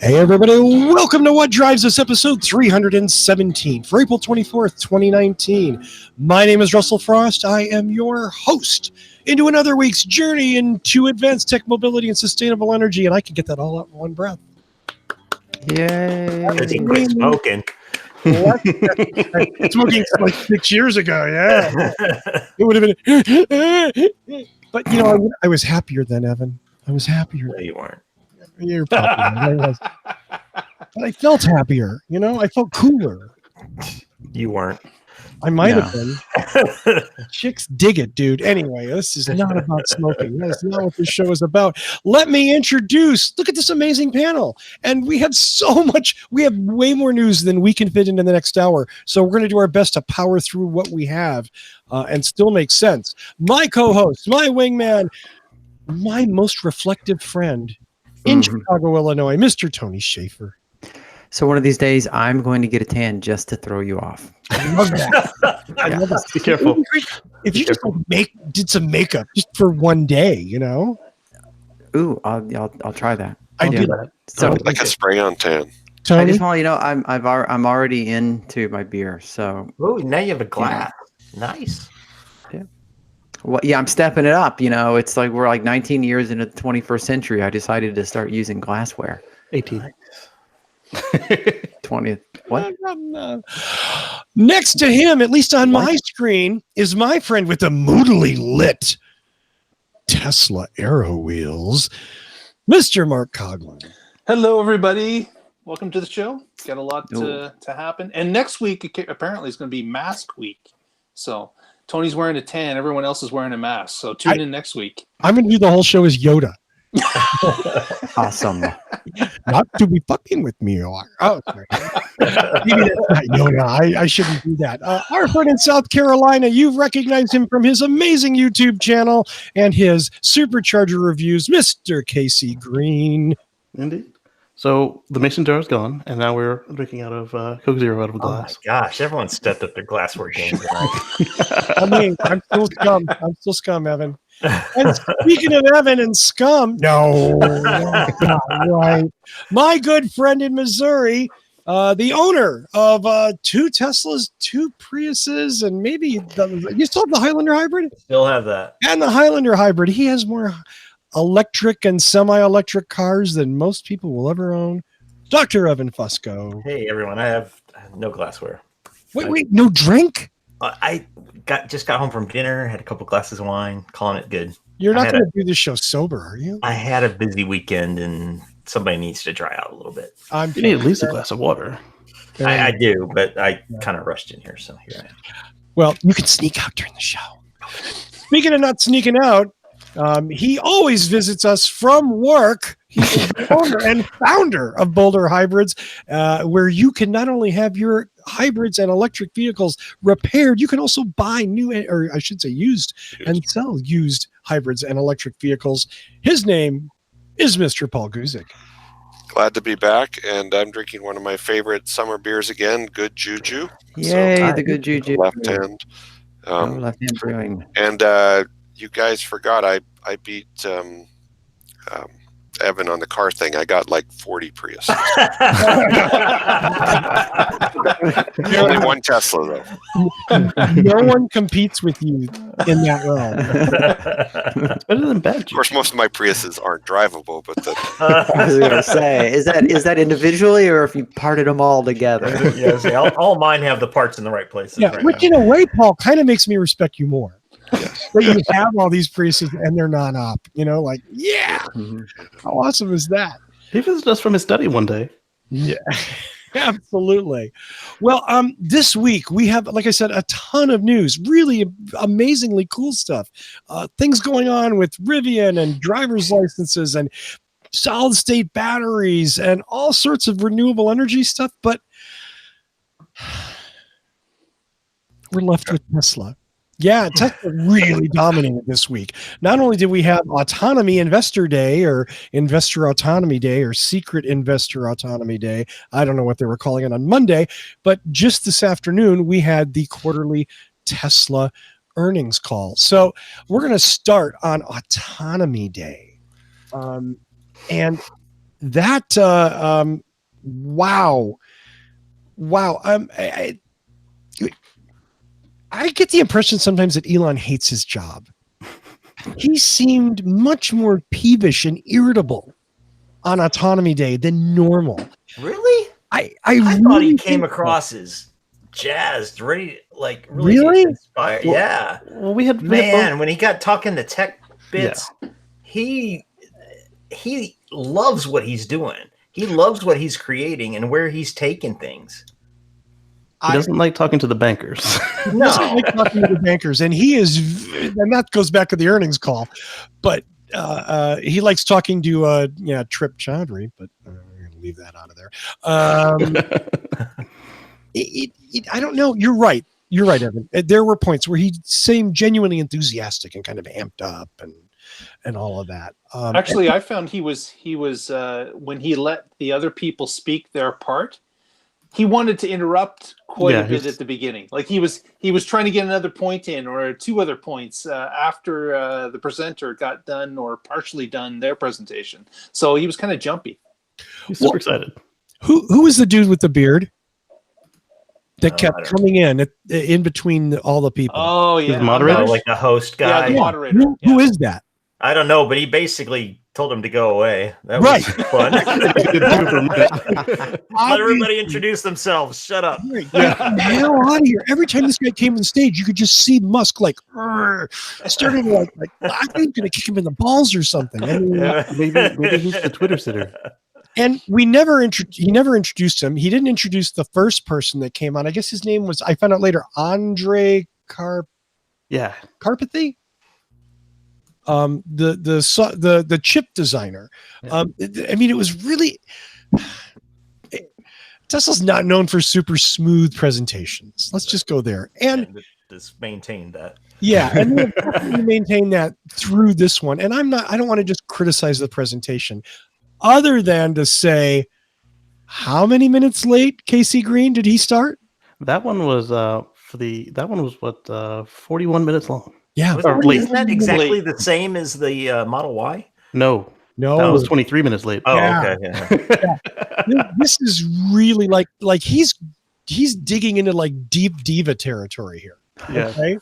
Hey everybody, welcome to What Drives Us, episode 317 for April 24th, 2019. My name is Russell Frost. I am your host into another week's journey into advanced tech mobility and sustainable energy, and I can get that all out in one breath. Yay. Because he quit smoking. Smoking like 6 years ago, yeah. It would have been... But, you know, I was happier then, Evan. I was happier. No, you weren't. You're I was. But I felt happier, you know? I felt cooler. You weren't. I might have been. Chicks dig it, dude. Anyway, this is not about smoking. That's not what this show is about. Let me introduce, look at this amazing panel. And we have so much, we have way more news than we can fit into the next hour. So we're going to do our best to power through what we have and still make sense. My co-host, my wingman, my most reflective friend in Chicago, Illinois, Mr. Tony Schaefer. So one of these days, I'm going to get a tan just to throw you off. I love that. I love that. Be careful. If you just did some makeup just for one day, you know. Ooh, I'll try that. I do that. So like a spray on tan. Tony? I just want to, I'm already into my beer. So Oh, now you have a glass. Nice. well, yeah, I'm stepping it up. You know, it's like we're like 19 years into the 21st century. I decided to start using glassware. 18. 20th. What? Next to him, at least on my screen, is my friend with the moodily lit Tesla Aero wheels, Mr. Mark Coughlin. Hello, everybody. Welcome to the show. Got a lot to happen. And next week, apparently, is going to be Mask Week. So Tony's wearing a tan. Everyone else is wearing a mask. So tune in next week. I'm going to do the whole show as Yoda. Awesome. Not to be fucking with me. Oh, sorry. Maybe that's not Yoda. I shouldn't do that. Our friend in South Carolina, you've recognized him from his amazing YouTube channel and his supercharger reviews, Mr. Casey Green. Indeed. So the mason jar is gone, and now we're drinking out of Coke Zero out of a glass. Oh my gosh, everyone stepped up their glassware game tonight. I mean, I'm still scum. I'm still scum, Evan. And speaking of Evan and scum, no, right. My good friend in Missouri, the owner of 2 Teslas, 2 Priuses, and maybe you still have the Highlander hybrid? Still have that. And the Highlander hybrid. He has more electric and semi-electric cars than most people will ever own. Dr. Evan Fusco. Hey, everyone. I have no glassware. Wait, no drink? I just got home from dinner, had a couple glasses of wine, calling it good. You're not going to do this show sober, are you? I had a busy weekend, and somebody needs to dry out a little bit. You need at least a glass of water. I do, but I kind of rushed in here, so here I am. Well, you can sneak out during the show. Speaking of not sneaking out, he always visits us from work. He's the owner and founder of Boulder Hybrids, where you can not only have your hybrids and electric vehicles repaired, you can also buy new, or I should say used, and sell used hybrids and electric vehicles. His name is Mr. Paul Guzik. Glad to be back, and I'm drinking one of my favorite summer beers again, Good Juju. Yay, the Good Juju. Left hand. Left hand brewing. And you guys forgot I beat Evan on the car thing. I got like 40 Prius. Only one Tesla though. No one competes with you in that realm. Better than bad. Of course, most of my Priuses aren't drivable, but I was gonna say, is that individually or if you parted them all together? Yeah, see, all mine have the parts in the right places. Yeah, right which now. in a way, Paul, kind of makes me respect you more. That you have all these Priuses and they're non-op, you know, like, yeah, how awesome is that? He visited us from his study one day. Yeah, absolutely. Well, this week we have, like I said, a ton of news, really amazingly cool stuff. Things going on with Rivian and driver's licenses and solid state batteries and all sorts of renewable energy stuff. But we're left with Tesla. Yeah, Tesla really dominated this week. Not only did we have Autonomy Investor Day or Investor Autonomy Day or Secret Investor Autonomy Day, I don't know what they were calling it on Monday, but just this afternoon we had the quarterly Tesla earnings call. So we're going to start on Autonomy Day. And that wow. I get the impression sometimes that Elon hates his job. He seemed much more peevish and irritable on Autonomy Day than normal. Really? I thought he really came think- across as jazzed, ready, like Really? inspired. Well, yeah, Well, we had man. When he got talking the tech bits, he loves what he's doing. He loves what he's creating and where he's taking things. he doesn't like talking to the bankers. He doesn't like talking to the bankers, and and that goes back to the earnings call. But he likes talking to Trip Chowdhury, but we're gonna leave that out of there. I don't know. You're right, Evan. There were points where he seemed genuinely enthusiastic and kind of amped up and all of that. Actually, I found he was when he let the other people speak their part, he wanted to interrupt quite a bit at the beginning. Like he was trying to get another point in or two other points after the presenter got done or partially done their presentation. So he was kind of jumpy. He's super excited. Who was the dude with the beard that I kept don't coming in between all the people? Oh yeah, The moderator? Like the host guy. Yeah, the moderator. Who is that? I don't know, but he basically told him to go away. That Right. was fun. Let everybody introduce themselves. Shut up. Right, get the hell out of here. Every time this guy came on stage, you could just see Musk like starting to like I think I'm gonna kick him in the balls or something. I mean, Maybe he's the Twitter sitter. and he never introduced him. He didn't introduce the first person that came on. I guess his name was, I found out later, Andre Yeah. Carpathy. The chip designer. Yeah. I mean, it was really Tesla's not known for super smooth presentations. Let's just go there. And just maintain that. yeah, and we'll definitely maintain that through this one. And I don't want to just criticize the presentation, other than to say, how many minutes late, Casey Green, did he start? That one was 41 minutes long. Yeah, Isn't that exactly the same as the Model Y? No, no, that was 23 minutes late. Oh, Yeah. okay. Yeah. this is really like he's digging into like deep diva territory here. Yeah. Okay.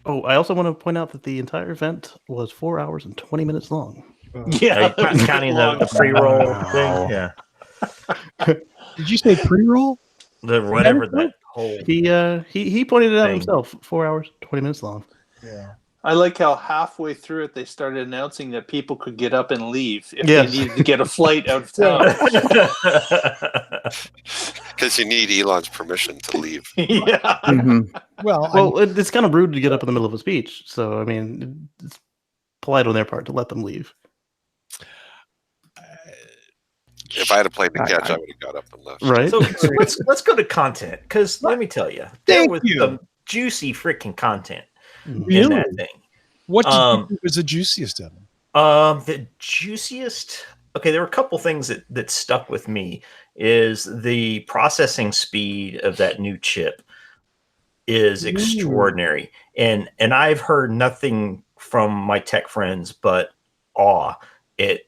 Oh, I also want to point out that the entire event was 4 hours and 20 minutes long. Yeah, Are you counting the pre-roll thing? Yeah. Did you say pre-roll? The whatever that whole. He pointed it out Thing. himself. 4 hours, 20 minutes long. Yeah. I like how halfway through it they started announcing that people could get up and leave if Yes. they needed to get a flight out of town. Because you need Elon's permission to leave. Yeah. Mhm. Well, It's kind of rude to get up in the middle of a speech. So, I mean, it's polite on their part to let them leave. If I had a plane to I- catch, I- I would have got up and left. Right? So let's go to content, because let me tell you, there Thank was you. some juicy freaking content in really? that thing. What did you Um, think was the juiciest of them? The juiciest. Okay, there were a couple things that stuck with me. Is the processing speed of that new chip is Ooh. extraordinary, and I've heard nothing from my tech friends but awe at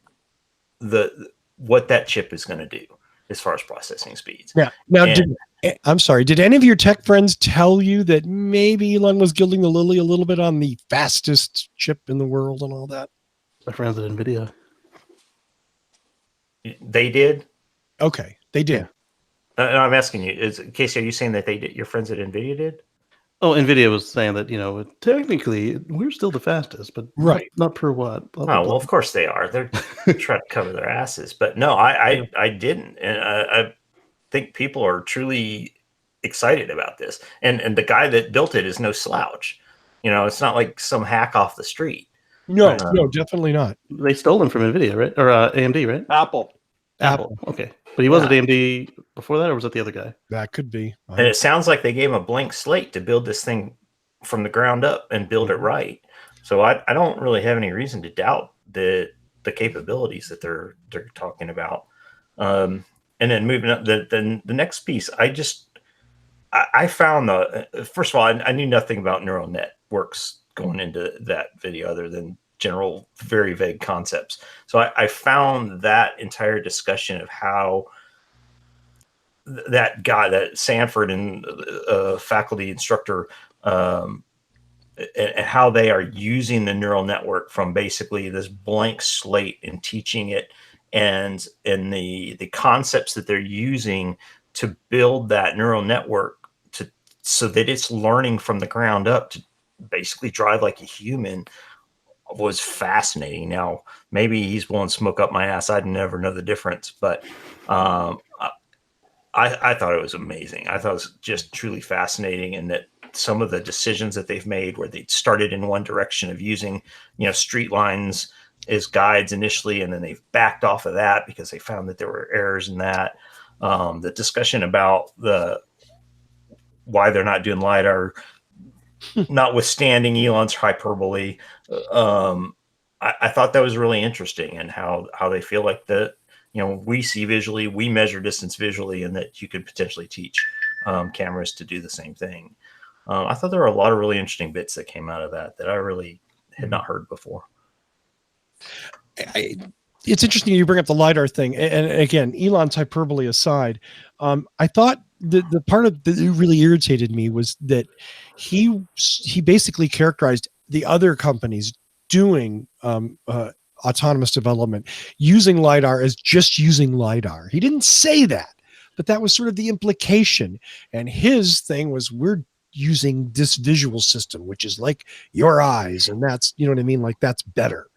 what that chip is going to do as far as processing speeds. Now, and- I'm sorry. Did any of your tech friends tell you that maybe Elon was gilding the lily a little bit on the fastest chip in the world and all that? My friends at NVIDIA. They did. Okay, they did. No, I'm asking you, Casey, are you saying that they did? Your friends at NVIDIA did? Oh, NVIDIA was saying that, technically we're still the fastest, but Right. not per watt. Blah, Oh, blah, well, blah. of course they are. They're trying to cover their asses. But no, I didn't. And I think people are truly excited about this. And the guy that built it is no slouch. It's not like some hack off the street. No, definitely not. They stole him from NVIDIA, right? Or AMD, right? Apple. Apple. Okay. But he was at Yeah. AMD before that, or was that the other guy? That could be. And it sounds like they gave him a blank slate to build this thing from the ground up and build it right. So I don't really have any reason to doubt the capabilities that they're talking about. And then moving up the next piece, I found first of all, I knew nothing about neural networks going into that video other than general, very vague concepts. So I found that entire discussion of how that guy, that Sanford and faculty instructor, and how they are using the neural network from basically this blank slate and teaching it, and the concepts that they're using to build that neural network so that it's learning from the ground up to basically drive like a human was fascinating. Now, maybe he's blowing smoke up my ass. I'd never know the difference, but I thought it was amazing. I thought it was just truly fascinating, and that some of the decisions that they've made where they started in one direction of using, street lines as guides initially, and then they've backed off of that because they found that there were errors in that. The discussion about why they're not doing LiDAR, notwithstanding Elon's hyperbole. I thought that was really interesting, and how they feel like we see visually, we measure distance visually, and that you could potentially teach cameras to do the same thing. I thought there were a lot of really interesting bits that came out of that I really had not heard before. It's interesting you bring up the LiDAR thing. And again, Elon's hyperbole aside, I thought the part of that really irritated me was that he basically characterized the other companies doing autonomous development using LiDAR as just using LiDAR. He didn't say that, but that was sort of the implication. And his thing was, we're using this visual system, which is like your eyes. And that's, you know what I mean? Like, that's better.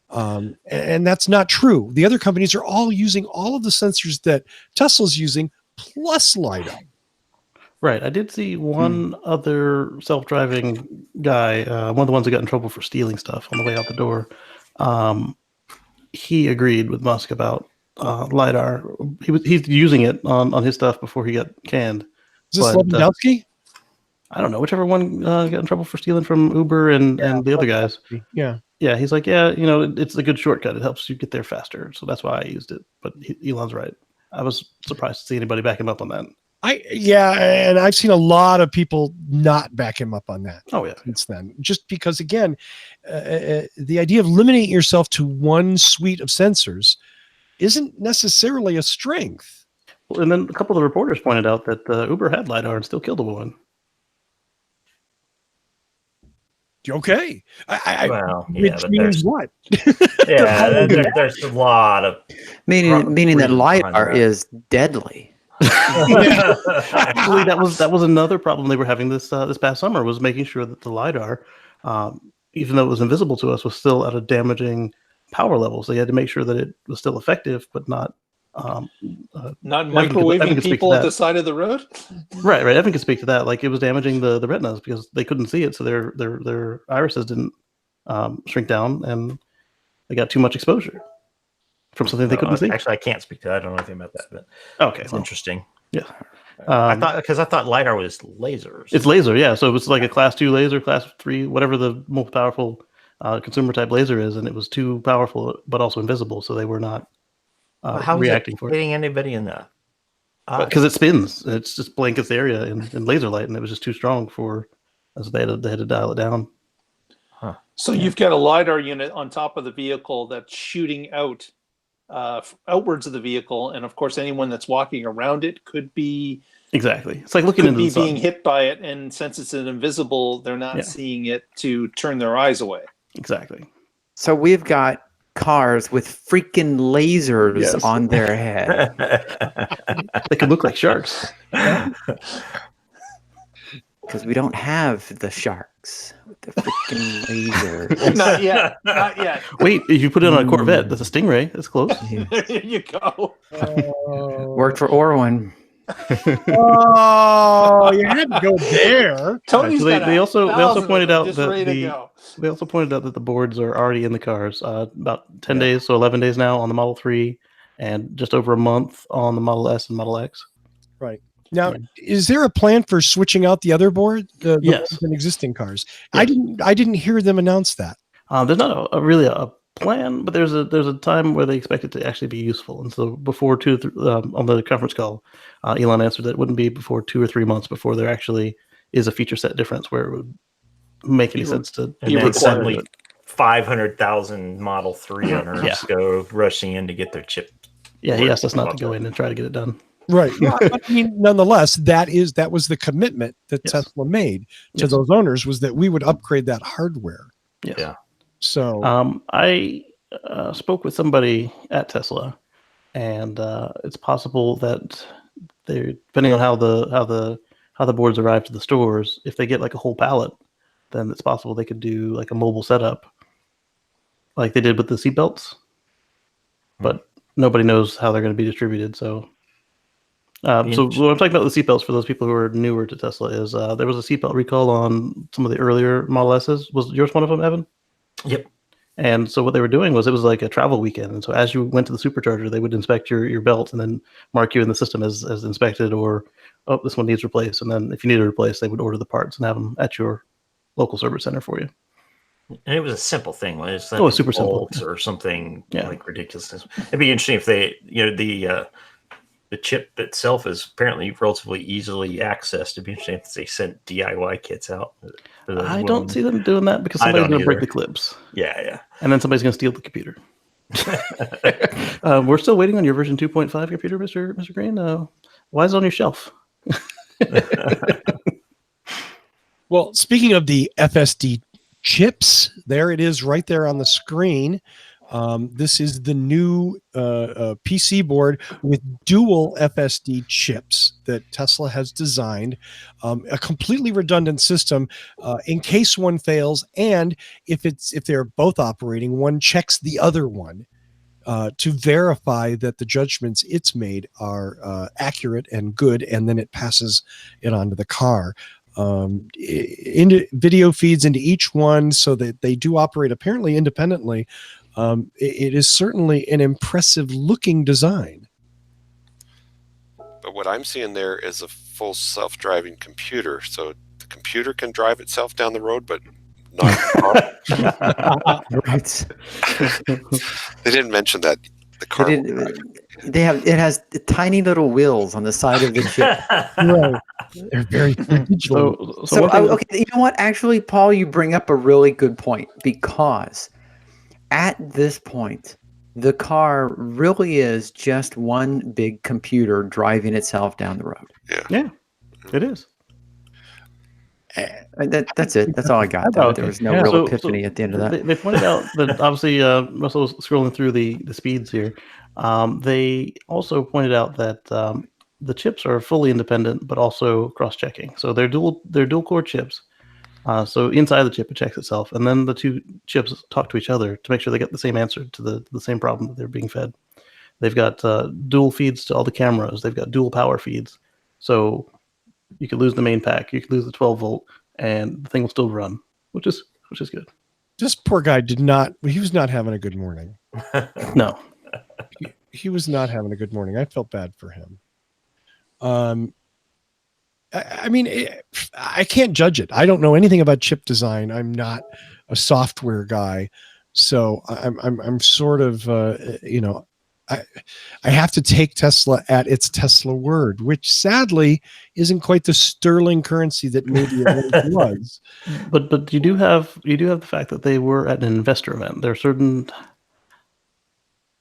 And that's not true. The other companies are all using all of the sensors that Tesla's using plus LiDAR. Right. I did see one other self-driving guy, one of the ones that got in trouble for stealing stuff on the way out the door. He agreed with Musk about LiDAR. He's using it on his stuff before he got canned. Is this Lewandowski? I don't know. Whichever one got in trouble for stealing from Uber and the other guys. Yeah. Yeah, he's like, it's a good shortcut. It helps you get there faster. So that's why I used it. But Elon's right. I was surprised to see anybody back him up on that. And I've seen a lot of people not back him up on that. Oh yeah, since then, just because again, the idea of limiting yourself to one suite of sensors isn't necessarily a strength. Well, and then a couple of the reporters pointed out that Uber had LiDAR and still killed a woman. Okay, which means what? There's a lot of meaning that LiDAR is deadly. Actually, that was another problem they were having this past summer, was making sure that the LiDAR, even though it was invisible to us, was still at a damaging power level. So you had to make sure that it was still effective, but not microwaving people at the side of the road. Right. Evan could speak to that. Like, it was damaging the retinas because they couldn't see it, so their irises didn't shrink down, and they got too much exposure from something they couldn't see. Actually, I can't speak to that. I don't know anything about that, but okay, it's interesting. Yeah, I thought LiDAR was lasers. It's laser, yeah. So it was like a class 2 laser, class 3, whatever the most powerful consumer type laser is, and it was too powerful but also invisible, so they were not how reacting is it for it. hitting anybody in the because it spins. It's just blankets the area in laser light, and it was just too strong for. So they had to dial it down. Huh. So you've got a LiDAR unit on top of the vehicle that's shooting out outwards of the vehicle, and of course anyone that's walking around it could be exactly. It's like looking into the sun. Being hit by it, and since it's an invisible, they're not seeing it to turn their eyes away. Exactly. So we've got cars with freaking lasers on their head. They could look like sharks. Because we don't have the sharks with the freaking lasers. Not yet. Wait, if you put it on a Corvette, that's a Stingray. That's close. There you go. Worked for Orwin. Oh, you had to go there. Tony's they also pointed out just that ready to go. they also pointed out that the boards are already in the cars. About 10 days, so 11 days now on the Model 3, and just over a month on the Model S and Model X. Right. Now, is there a plan for switching out the other board? The Yes. ones in existing cars. Yes. I didn't hear them announce that. There's not really a plan, but there's a time where they expect it to actually be useful. And so before on the conference call, Elon answered that it wouldn't be before 2 or 3 months before there actually is a feature set difference where it would make any sense to. And then suddenly 500,000 Model 3 owners Yeah. go rushing in to get their chip. Yeah, he asked us not to go in and try to get it done. Right. Well, I mean, nonetheless, that was the commitment that Yes. Tesla made to Yes. those owners, was that we would upgrade that hardware. Yes. Yeah. So I spoke with somebody at Tesla, and it's possible that they, depending on how the boards arrive to the stores, if they get like a whole pallet, then it's possible they could do like a mobile setup, like they did with the seatbelts. But nobody knows how they're going to be distributed. So, so what I'm talking about the seatbelts for those people who are newer to Tesla is there was a seatbelt recall on some of the earlier Model S's. Was yours one of them, Evan? Yep. And so what they were doing was, it was like a travel weekend. And so as you went to the supercharger, they would inspect your belt and then mark you in the system as inspected, or, oh, this one needs replaced. And then if you needed replaced, they would order the parts and have them at your local service center for you. And it was a simple thing. It was Oh, super simple. bolts or something Yeah. like ridiculous. It'd be interesting if they, the chip itself is apparently relatively easily accessed. It'd be interesting if they sent DIY kits out. for those I willing- don't see them doing that because I somebody's don't going to break either. the clips. Yeah. And then somebody's going to steal the computer. We're still waiting on your version 2.5 computer, Mr. Green. Why is it on your shelf? well, speaking of the FSD chips, there it is right there on the screen. This is the new PC board with dual FSD chips that Tesla has designed, a completely redundant system in case one fails, and if they're both operating, one checks the other one to verify that the judgments it's made are accurate and good, and then it passes it onto the car. Into video feeds into each one so that they do operate apparently independently. It is certainly an impressive looking design. But what I'm seeing there is a full self-driving computer. So the computer can drive itself down the road, but not the car. Right. They didn't mention that. The car. It has tiny little wheels on the side of the chip. Right. They're very digital. So one thing- Okay, you know what? Actually, Paul, you bring up a really good point, because at this point, the car really is just one big computer driving itself down the road. yeah, it is. That's it. That's all I got. Oh, okay. There was no Yeah, real so- epiphany at the end of that. They pointed out that obviously Russell was scrolling through the speeds here. They also pointed out that the chips are fully independent, but also cross-checking. So they're dual core chips. So inside the chip, it checks itself, and then the two chips talk to each other to make sure they get the same answer to the same problem that they're being fed. They've got dual feeds to all the cameras. They've got dual power feeds. So you could lose the main pack, you could lose the 12 volt, and the thing will still run, which is good. This poor guy he was not having a good morning. No. He was not having a good morning. I felt bad for him. I mean, I can't judge it. I don't know anything about chip design. I'm not a software guy, so I'm sort of I have to take Tesla at its Tesla word, which sadly isn't quite the sterling currency that maybe it was. But you do have the fact that they were at an investor event. There are certain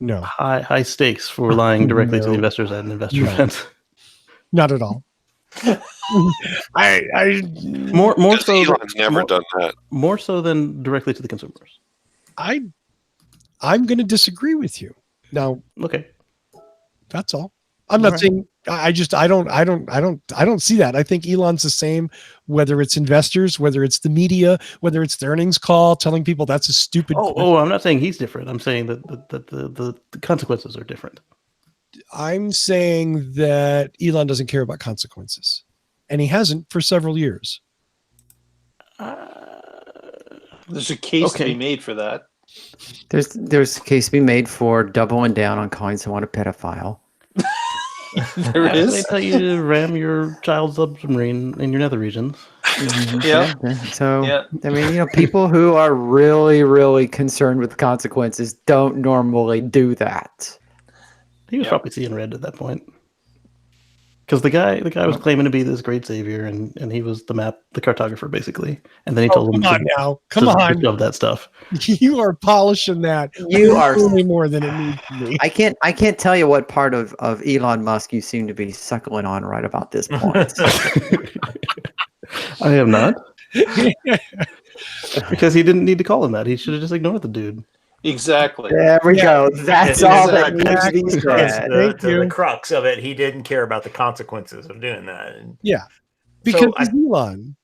No, high stakes for relying directly to the No. investors at an investor No. event. not at all. I More Because so Elon's never done that. more so than directly to the consumers. I'm going to disagree with you. Now, Okay. that's all. I'm not Alright. saying I don't see that. I think Elon's the same, whether it's investors, whether it's the media, whether it's the earnings call telling people that's a stupid. Oh, I'm not saying he's different. I'm saying that the consequences are different. I'm saying that Elon doesn't care about consequences, and he hasn't for several years. There's a case to Okay. be made for that. There's a case to be made for doubling down on calling someone a pedophile. There They is. tell you to ram your child's submarine in your nether regions. Yeah. So, Yeah. I mean, people who are really, really concerned with consequences don't normally do that. He was Yeah. probably seeing red at that point. Because the guy was claiming to be this great savior, and he was the cartographer basically, and then he told him Come on now. Come to on. shove that stuff. You are polishing that. You are- way more than it needs to be. I can't tell you what part of Elon Musk you seem to be suckling on right about this point. I am not. Because he didn't need to call him that. He should have just ignored the dude. Exactly. There we go. That's all that needs to be Because said. Thank the you. crux of it, he didn't care about the consequences of doing that. And Because So he's Elon.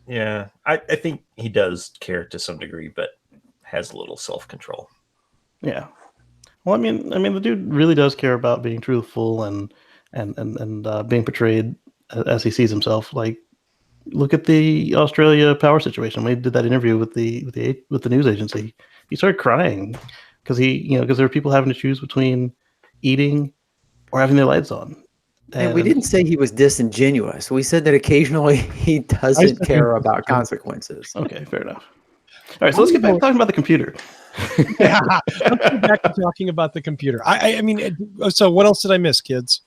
yeah, I think he does care to some degree, but has little self-control. Yeah. Well, I mean, the dude really does care about being truthful and being portrayed as he sees himself. Like, look at the Australia power situation. When he did that interview with the news agency, he started crying because because there were people having to choose between eating or having their lights on. And we didn't say he was disingenuous. We said that occasionally he doesn't care about consequences. Okay, fair enough. All right, so let's get back to talking about the computer. Yeah. Let's go back to talking about the computer. I mean, so what else did I miss, kids?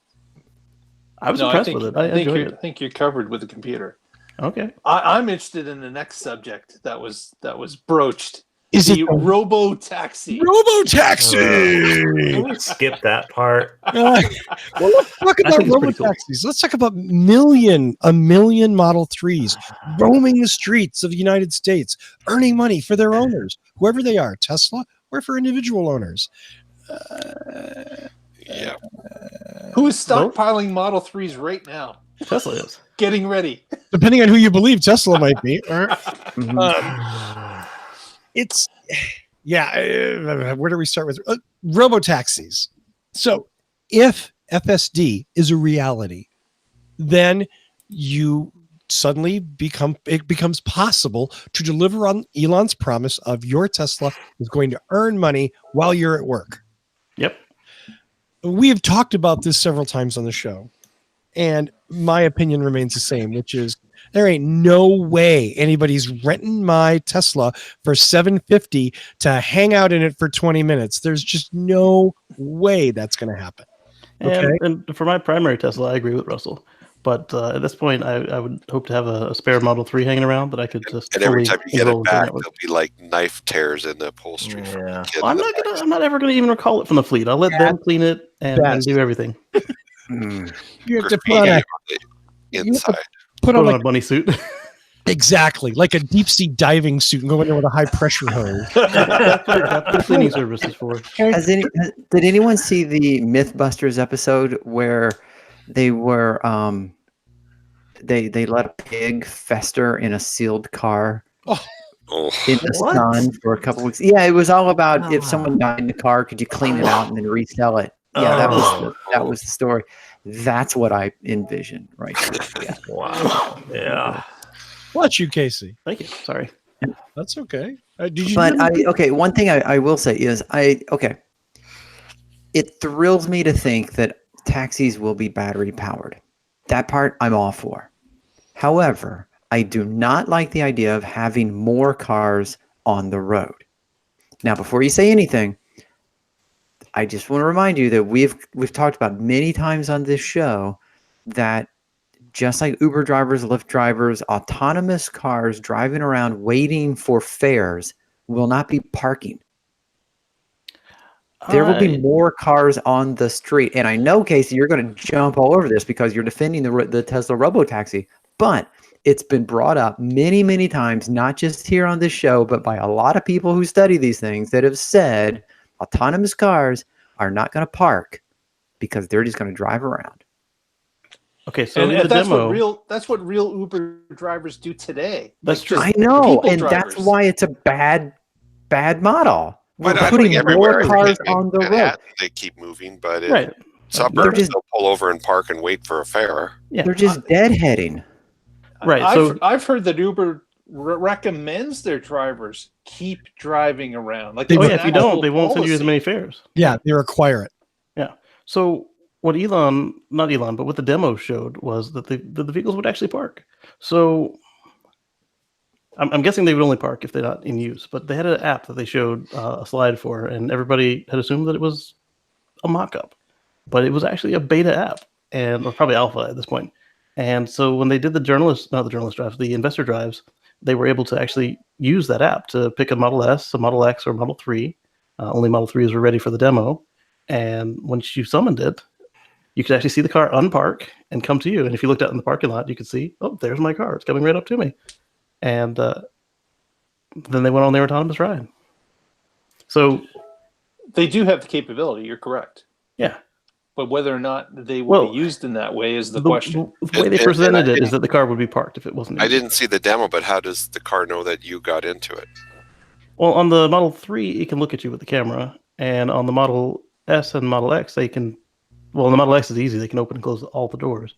I was impressed with it. I enjoyed I it. think you're covered with the computer. Okay. I'm interested in the next subject that was broached. Is the it the Robo Taxi? Robo Taxi? Can we skip that part? Well, let's talk about think it's robo pretty cool. taxis. Let's talk about a million Model 3s roaming the streets of the United States, earning money for their owners, whoever they are, Tesla, or for individual owners. Yeah. Who is stockpiling Model 3s right now? Tesla is. Getting ready. Depending on who you believe, Tesla might be. Mhm. It's where do we start with robo taxis? So if FSD is a reality, then you suddenly it becomes possible to deliver on Elon's promise of your Tesla is going to earn money while you're at work. Yep. We have talked about this several times on the show, and my opinion remains the same, which is there ain't no way anybody's renting my Tesla for $750 to hang out in it for 20 minutes. There's just no way that's going to happen. Okay. And for my primary Tesla, I agree with Russell. But at this point, I would hope to have a spare Model 3 hanging around that I could just. And every time you get enroll it into the back, network. there'll be like knife tears in the upholstery. Yeah. From the kid Well, in the back. I'm not ever gonna even recall it from the fleet. I'll let them clean it and do everything. Mm. You have to First, put on, the inside. put Put on on a like, bunny suit. exactly like a deep sea diving suit and go in there with a high pressure hose. That's what the cleaning service is for. Did anyone see the MythBusters episode where they were they let a pig fester in a sealed car Oh, in the What? sun for a couple weeks? Yeah, it was all about if someone died in the car, could you clean it out and then resell it? Yeah, that was the story. That's what I envisioned right there. Yeah. Wow. Yeah. Watch you, Casey. Thank you. Sorry. That's okay. Did you? But know- one thing I will say is it thrills me to think that taxis will be battery powered. That part I'm all for. However, I do not like the idea of having more cars on the road. Now, before you say anything, I just want to remind you that we've talked about many times on this show that just like Uber drivers, Lyft drivers, autonomous cars driving around waiting for fares will not be parking. There will be more cars on the street. And I know, Casey, you're going to jump all over this because you're defending the Tesla Robotaxi. But it's been brought up many, many times, not just here on this show, but by a lot of people who study these things that have said autonomous cars are not going to park because they're just going to drive around. Okay, so And in the that's demo, what real Uber drivers do today. That's Like, true. just I know, people and drivers. that's why it's a bad model. We're But I putting think more everywhere cars in on the road. Manhattan, they keep moving, but in right? suburbs, just- they'll pull over and park and wait for a fare. Yeah, They're just deadheading. right. I've heard that Uber recommends their drivers keep driving around. Like, They oh it's yeah, an if you don't, actual they won't send you as policy. many fares. Yeah, they require it. So what not Elon, but what the demo showed was that the vehicles would actually park. So I'm guessing they would only park if they're not in use. But they had an app that they showed a slide for, and everybody had assumed that it was a mock-up, but it was actually a beta app. or probably alpha at this point. And so when they did the investor drives, they were able to actually use that app to pick a Model S, a Model X, or Model 3. Only Model 3s were ready for the demo. And once you summoned it, you could actually see the car unpark and come to you. And if you looked out in the parking lot, you could see, oh, there's my car. It's coming right up to me. And then they went on their autonomous ride. So They do have the capability. You're correct. yeah. But whether or not they will be used in that way is the question. The way they presented it is that the car would be parked if it wasn't. I didn't see the demo, but how does the car know that you got into it? Well, on the Model 3, it can look at you with the camera. And on the Model S and Model X, they can... Well, the Model X is easy. They can open and close all the doors.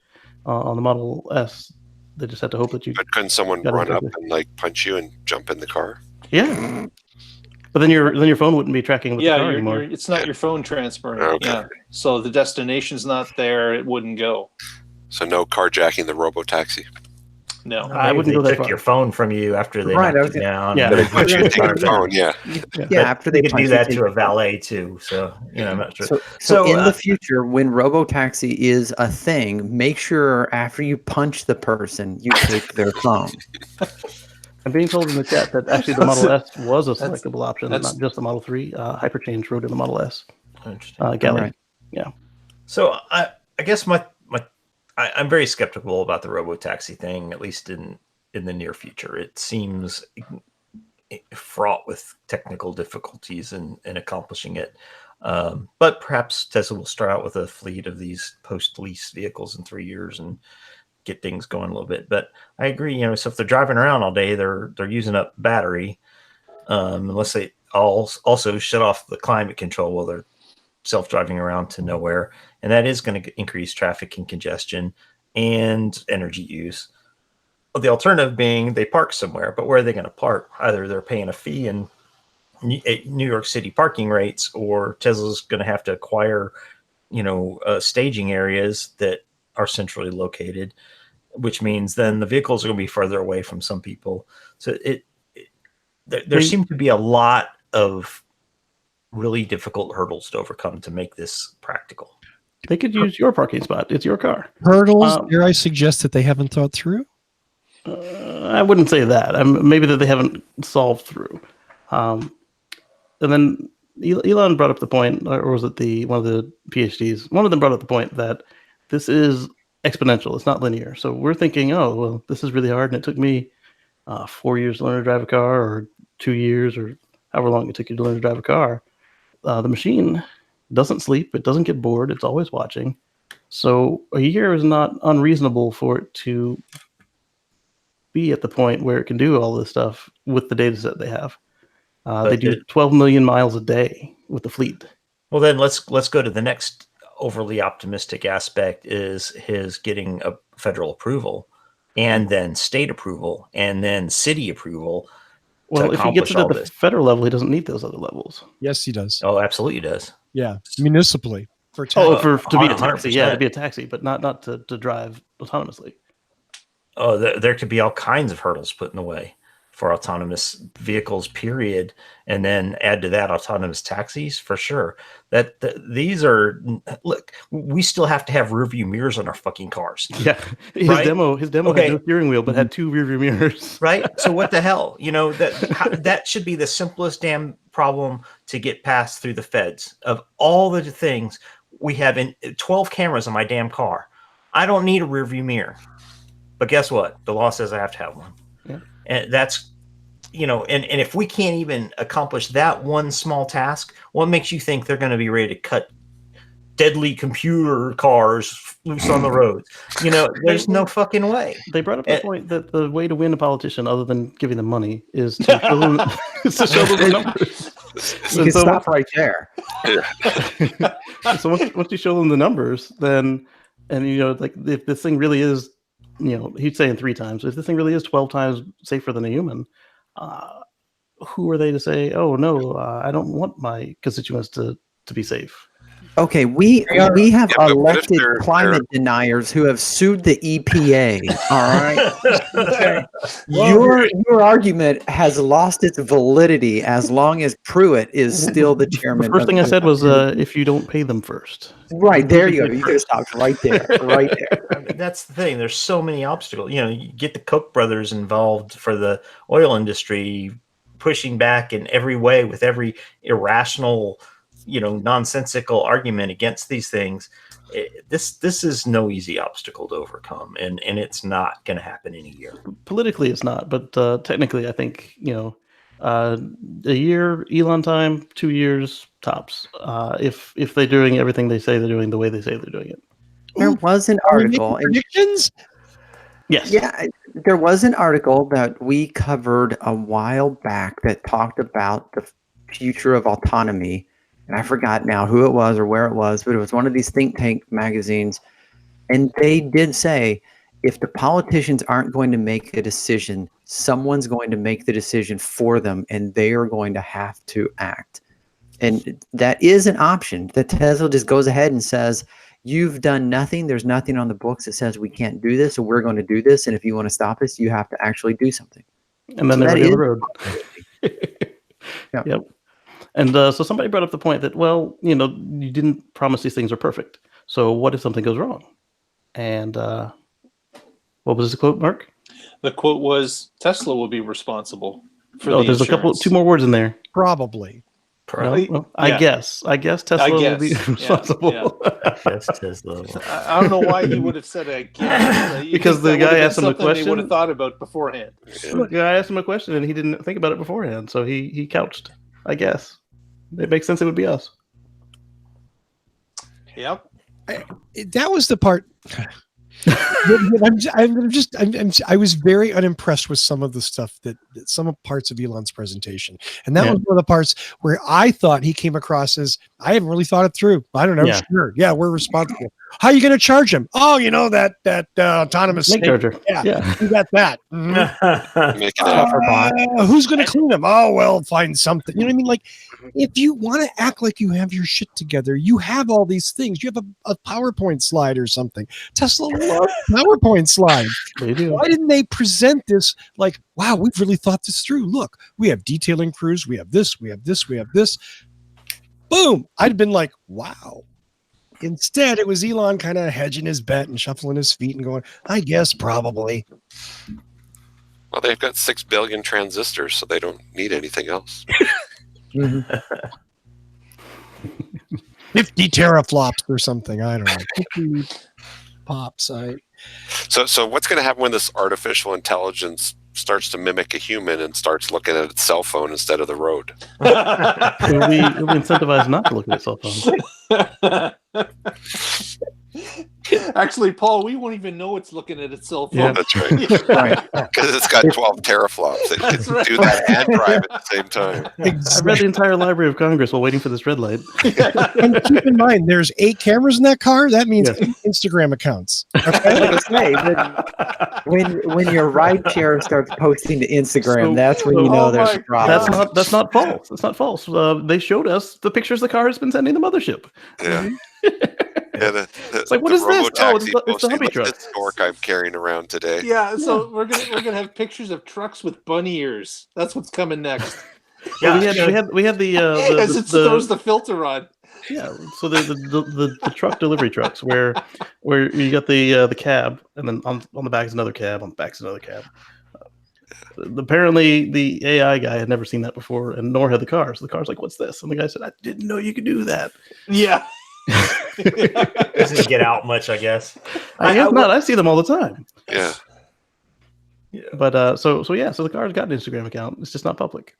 On the Model S, they just have to hope that you... But couldn't someone run up and like punch you and jump in the car? Yeah. But then your phone wouldn't be tracking with the car anymore. It's not your phone transferring. Okay. Yeah. So the destination's not there. It wouldn't go. So no carjacking the robo-taxi. No. I wouldn't go that took far. your phone from you after they Right, I knocked was it gonna- down. Yeah. But if you take your phone, yeah. Yeah, after they could do punch that it, to a valet too. So I'm not sure. So in uh, the future, when robotaxi is a thing, make sure after you punch the person, you take their phone. I'm being told in the chat that actually the Model S was a That's- selectable option, that's- not just the Model 3. Hyperchange wrote in the Model S. Interesting. Galley. Right. Yeah. So I guess I'm very skeptical about the robo-taxi thing, at least in the near future. It seems fraught with technical difficulties in accomplishing it. But perhaps Tesla will start out with a fleet of these post-lease vehicles in 3 years and get things going a little bit. But I agree, so if they're driving around all day, they're using up battery, unless they also shut off the climate control while they're self-driving around to nowhere, and that is going to increase traffic and congestion and energy use. The alternative being they park somewhere, but where are they going to park? Either they're paying a fee in New York City parking rates, or Tesla's going to have to acquire, staging areas that are centrally located, which means then the vehicles are going to be further away from some people. So there seem to be a lot of really difficult hurdles to overcome to make this practical. They could use your parking spot. It's your car. Hurdles, dare I suggest that they haven't thought through? I wouldn't say that. Maybe that they haven't solved through. And then Elon brought up the point, or was it one of the PhDs? One of them brought up the point that this is exponential. It's not linear. So we're thinking, oh, well, this is really hard, and it took me 4 years to learn to drive a car, or 2 years, or however long it took you to learn to drive a car. The machine doesn't sleep. It doesn't get bored. It's always watching. So a year is not unreasonable for it to be at the point where it can do all this stuff with the data set they have. They do 12 million miles a day with the fleet. Well, then let's go to the next overly optimistic aspect, is his getting a federal approval, and then state approval, and then city approval. Well, if he gets it at the federal level, he doesn't need those other levels. Yes, he does. Oh, absolutely does. Yeah, municipally for Oh, tax. to be a taxi, 100%. yeah, to be a taxi, but not to drive autonomously. Oh, there could be all kinds of hurdles put in the way for autonomous vehicles, period. And then add to that autonomous taxis, for sure. These are, look, we still have to have rear view mirrors on our fucking cars. Yeah, his Right? demo had no steering wheel, but had 2 rear view mirrors. Right? So what the hell? That should be the simplest damn problem to get passed through the feds. Of all the things we have, in 12 cameras on my damn car, I don't need a rear view mirror. But guess what? The law says I have to have one. Yeah. And that's, and if we can't even accomplish that one small task, what makes you think they're going to be ready to cut deadly computer cars loose on the roads? There's no fucking way. They brought up the point that the way to win a politician, other than giving them money, is to show them, is to show them the numbers. You can stop right there. So once you show them the numbers, then, and if this thing really is, he's saying 3 times. If this thing really is 12 times safer than a human, who are they to say, oh no, I don't want my constituents to be safe? Okay, we have Yeah, but what if elected climate deniers who have sued the EPA. All right. Your argument has lost its validity as long as Pruitt is still the chairman. The first of thing I the- said was if you don't pay them first. Right, there you go. You could have stopped right there. Right there. I mean, that's the thing. There's so many obstacles. You know, you get the Koch brothers involved for the oil industry, pushing back in every way with every irrational, nonsensical argument against these things. This is no easy obstacle to overcome, and it's not going to happen in a year. Politically, it's not, but technically, I think a year Elon time, 2 years tops. If they're doing everything they say they're doing the way they say they're doing it. There was an Are we making article. predictions? Yes. Yeah, there was an article that we covered a while back that talked about the future of autonomy. And I forgot now who it was or where it was, but it was one of these think tank magazines. And they did say, if the politicians aren't going to make a decision, someone's going to make the decision for them, and they are going to have to act. And that is an option. That Tesla just goes ahead and says, you've done nothing. There's nothing on the books that says we can't do this, so we're going to do this. And if you want to stop us, you have to actually do something. And then So they're that on the is- road. Yeah. Yep. And so somebody brought up the point that, well, you didn't promise these things are perfect. So what if something goes wrong? And what was the quote, Mark? The quote was, Tesla will be responsible for Oh, the there's insurance. two more words in there. Probably. No? Well, I Yeah. guess Tesla will be guess. responsible. Yeah. Yes, Tesla. I don't know why he would have said I guess. You Because think the that would guy have been asked him a something They question. would have thought about beforehand. Look, I asked him a question and he didn't think about it beforehand, so he couched. I guess it makes sense. It would be us. Yep. That was the part. I was very unimpressed with some of the stuff that some of parts of Elon's presentation, and that Yeah. was one of the parts where I thought he came across as I haven't really thought it through. I don't know. Yeah. Sure, yeah, we're responsible. How are you going to charge him? Oh, that autonomous Link snake. charger. Yeah, you got that. Mhm. Make it happen. Who's going to clean them? Oh, well, find something. You know what I mean? Like, if you want to act like you have your shit together, you have all these things. You have a PowerPoint slide or something. Tesla loves PowerPoint slides. They do. Why didn't they present this like, wow, we've really thought this through? Look, we have detailing crews. We have this. We have this. We have this. Boom. I'd been like, wow. Instead, it was Elon kind of hedging his bet and shuffling his feet and going, I guess probably. Well, they've got 6 billion transistors, so they don't need anything else. 50 teraflops or something. I don't know. 50 pops. So what's going to happen when this artificial intelligence starts to mimic a human and starts looking at its cell phone instead of the road? It'll be incentivized not to look at its cell phone. Actually, Paul, we won't even know it's looking at its cell phone. Yeah. That's right. Right. Because it's got 12 teraflops. It That's can right. do that and drive at the same time. I read the entire Library of Congress while waiting for this red light. And keep in mind, there's 8 cameras in that car. That means Yes. 8 Instagram accounts. I was gonna say, but when your ride share starts posting to Instagram, So- that's when you so- know Oh there's my a problem. That's not false. That's not false. They showed us the pictures the car has been sending the mothership. Yeah. Yeah, It's like, what is this? Oh, it's the posting, Humvee "Look truck." at this dork I'm carrying around today. Yeah, so we're gonna have pictures of trucks with bunny ears. That's what's coming next. Yeah, we had the As it throws the filter on. yeah. So the truck delivery trucks where you got the cab and then on the back is another cab, on the back is another cab. Apparently the AI guy had never seen that before, and nor had the car. So the car's like, "What's this?" And the guy said, "I didn't know you could do that." Yeah. Doesn't get out much, I guess. I guess not. I see them all the time. Yeah. But so the car's got an Instagram account. It's just not public,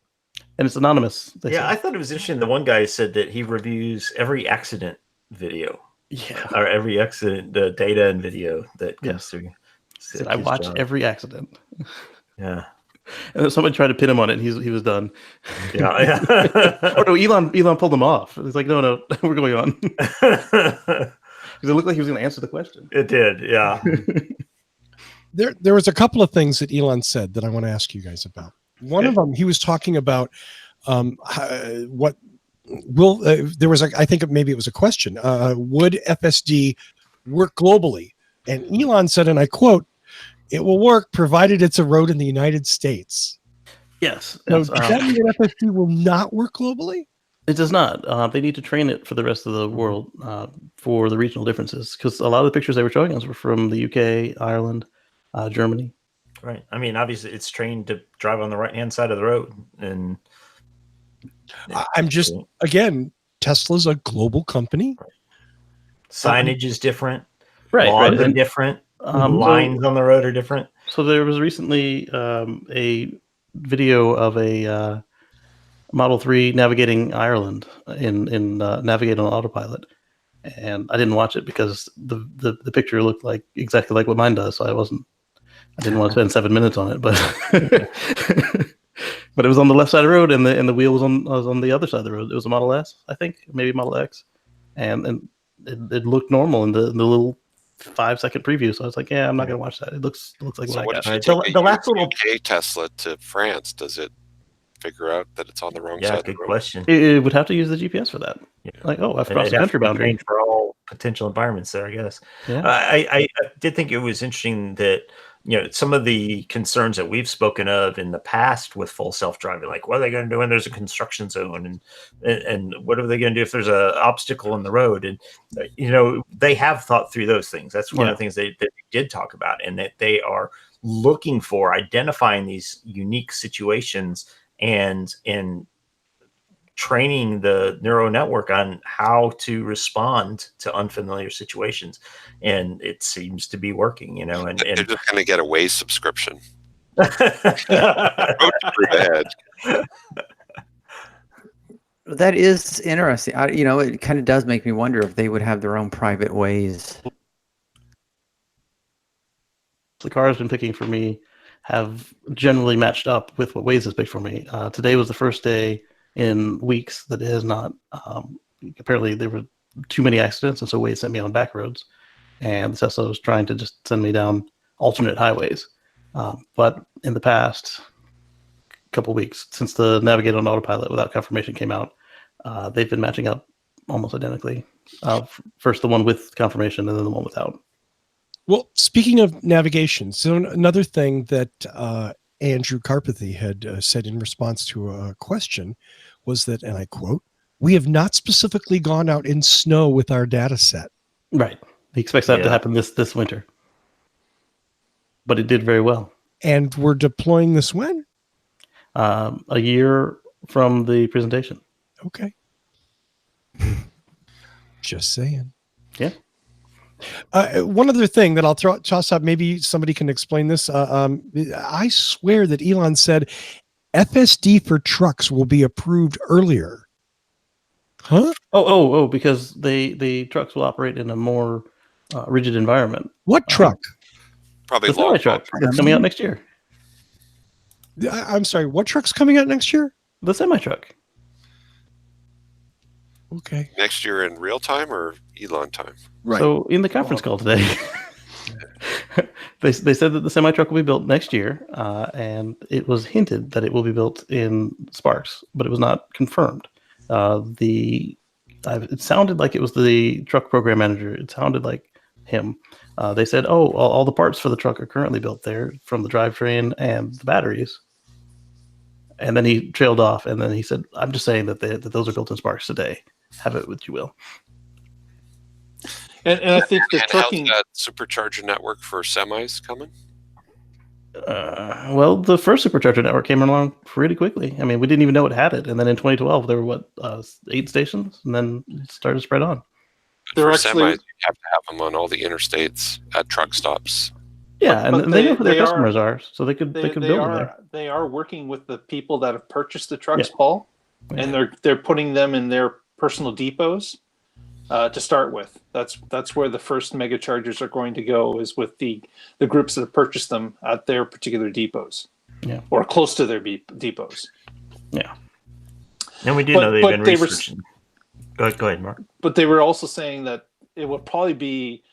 and it's anonymous. they Yeah, say. I thought it was interesting. The one guy said that he reviews every accident video yeah. or every accident data and video that comes Yes. through. Said, I watch every accident. Yeah. And then somebody tried to pin him on it, and he was done. Yeah. Oh no, Elon pulled him off. He's like, no, we're going on. Because it looked like he was going to answer the question. It did. Yeah. There was a couple of things that Elon said that I want to ask you guys about. One of them, he was talking about what will there was I think maybe it was a question. Would FSD work globally? And Elon said, and I quote, "It will work provided it's a road in the United States." Yes. Now, Yes, does that mean that FSD will not work globally? it does not. They need to train it for the rest of the world for the regional differences, because a lot of the pictures they were showing us were from the UK, Ireland, Germany. Right. I mean, obviously, it's trained to drive on the right-hand side of the road, and I'm just, again, Tesla's a global company. signage is different. Right. Laws Right. are And, different. so- Lines on the road are different. So there was recently a video of a Model 3 navigating Ireland in Navigate on Autopilot, and I didn't watch it because the picture looked like exactly like what mine does. So I didn't want to spend 7 minutes on it, but but it was on the left side of the road, and the wheel was on the other side of the road. It was a Model S, I think, maybe Model X, and it looked normal in the little 5-second preview. So I was like, yeah, I'm not gonna watch that. It looks like So what I what got. if you The take last last little- UK Tesla to France? Does it figure out that it's on the wrong Yeah, side of good the road? question. It would have to use the GPS for that. Yeah. Like, oh, I've It'd crossed the have to country be boundary. trained for all potential environments there, I guess. Yeah. I did think it was interesting that some of the concerns that we've spoken of in the past with full self-driving, like what are they going to do when there's a construction zone, and what are they going to do if there's an obstacle in the road, and they have thought through those things. That's one of the things that they did talk about, and that they are looking for identifying these unique situations and training the neural network on how to respond to unfamiliar situations, and it seems to be working. And They're just going to get a Waze subscription. Road Through the head. That is interesting. It kind of does make me wonder if they would have their own private ways. The cars been picking for me have generally matched up with what Waze has picked for me. Today was the first day in weeks that it has not. Apparently, there were too many accidents, and so Waze sent me on back roads, and Tesla was trying to just send me down alternate highways. But in the past couple weeks, since the Navigate on Autopilot without confirmation came out, they've been matching up almost identically. First the one with confirmation, and then the one without. Well, speaking of navigation, so another thing that Andrew Karpathy had said in response to a question was that, and I quote, "We have not specifically gone out in snow with our data set." Right. He expects that to happen this winter. But it did very well. And we're deploying this when? A year from the presentation. Okay. Just saying. Yeah. One other thing that I'll toss up, maybe somebody can explain this. I swear that Elon said FSD for trucks will be approved earlier. Huh? Oh, because the trucks will operate in a more rigid environment. What truck? Probably The semi truck that's coming out next year. I'm sorry, what truck's coming out next year? The semi truck. Okay. Next year in real time or Elon time? Right. So in the conference call today, they said that the semi truck will be built next year, and it was hinted that it will be built in Sparks, but it was not confirmed. It sounded like it was the truck program manager. It sounded like him. They said, "Oh, all the parts for the truck are currently built there, from the drivetrain and the batteries." And then he trailed off, and then he said, "I'm just saying that those are built in Sparks today. Have it what you will." And I think the And trucking. how's that supercharger network for semis coming? Well, the first supercharger network came along pretty quickly. I mean, we didn't even know it had it, and then in 2012 there were 8 stations, and then it started to spread on. They're For actually- semis, you have to have them on all the interstates at truck stops. Yeah, But and they know who their they are- customers are, so they could build them there. They are working with the people that have purchased the trucks, Yeah. Paul, Yeah. and they're putting them in their personal depots to start with. That's where the first mega chargers are going to go, is with the groups that have purchased them at their particular depots, or close to their depots. Yeah. And we do But- know they've but been they were- researching. Go ahead, Mark. But they were also saying that it'll probably be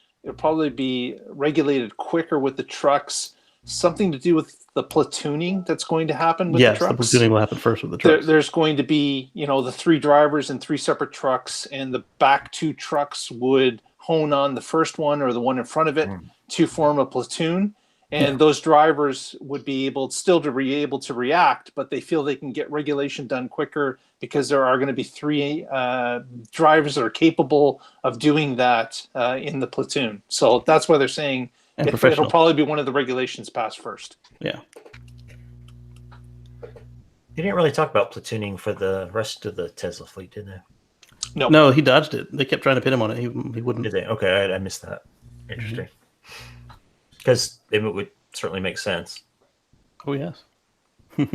regulated quicker with the trucks something to do with the platooning that's going to happen with Yes, the the trucks. platooning will happen first with the trucks. There's going to be, the 3 drivers in 3 separate trucks, and the back 2 trucks would hone on the first one or the one in front of it to form a platoon. And those drivers would be able to react, but they feel they can get regulation done quicker because there are going to be 3 drivers that are capable of doing that in the platoon. So that's why they're saying And it'll professional. probably be one of the regulations passed first. Yeah. They didn't really talk about platooning for the rest of the Tesla fleet, did they? No, he dodged it. They kept trying to pin him on it. He wouldn't. Did they? Okay, I missed that. Interesting. Because it would certainly make sense. Oh, yes. But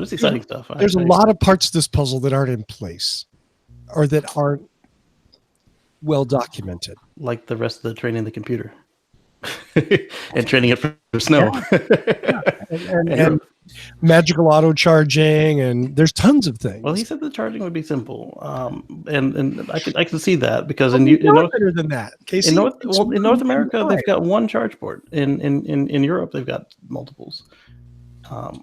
it's exciting stuff. There's a lot of parts of this puzzle that aren't in place or that aren't well documented. Like the rest of the training the computer. And training it for snow. And magical auto charging, and there's tons of things. Well, he said the charging would be simple, and I can see that because Well, in you know North, better than that. Casey. in North America Right. they've got one charge port. In Europe they've got multiples, because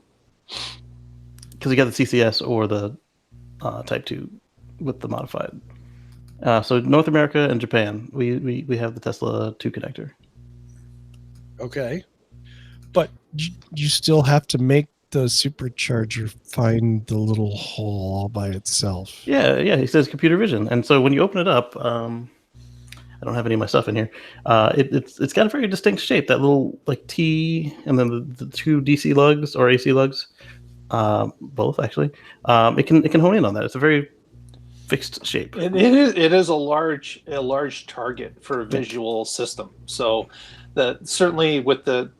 you got the CCS or the Type 2 with the modified. So North America and Japan, we have the Tesla 2 connector. Okay, but you still have to make the supercharger find the little hole all by itself. Yeah. He says computer vision, and so when you open it up, I don't have any of my stuff in here. It's got a very distinct shape. That little like T, and then the 2 DC lugs or AC lugs, both actually. It can hone in on that. It's a very fixed shape. It is a large target for a visual system. So certainly with the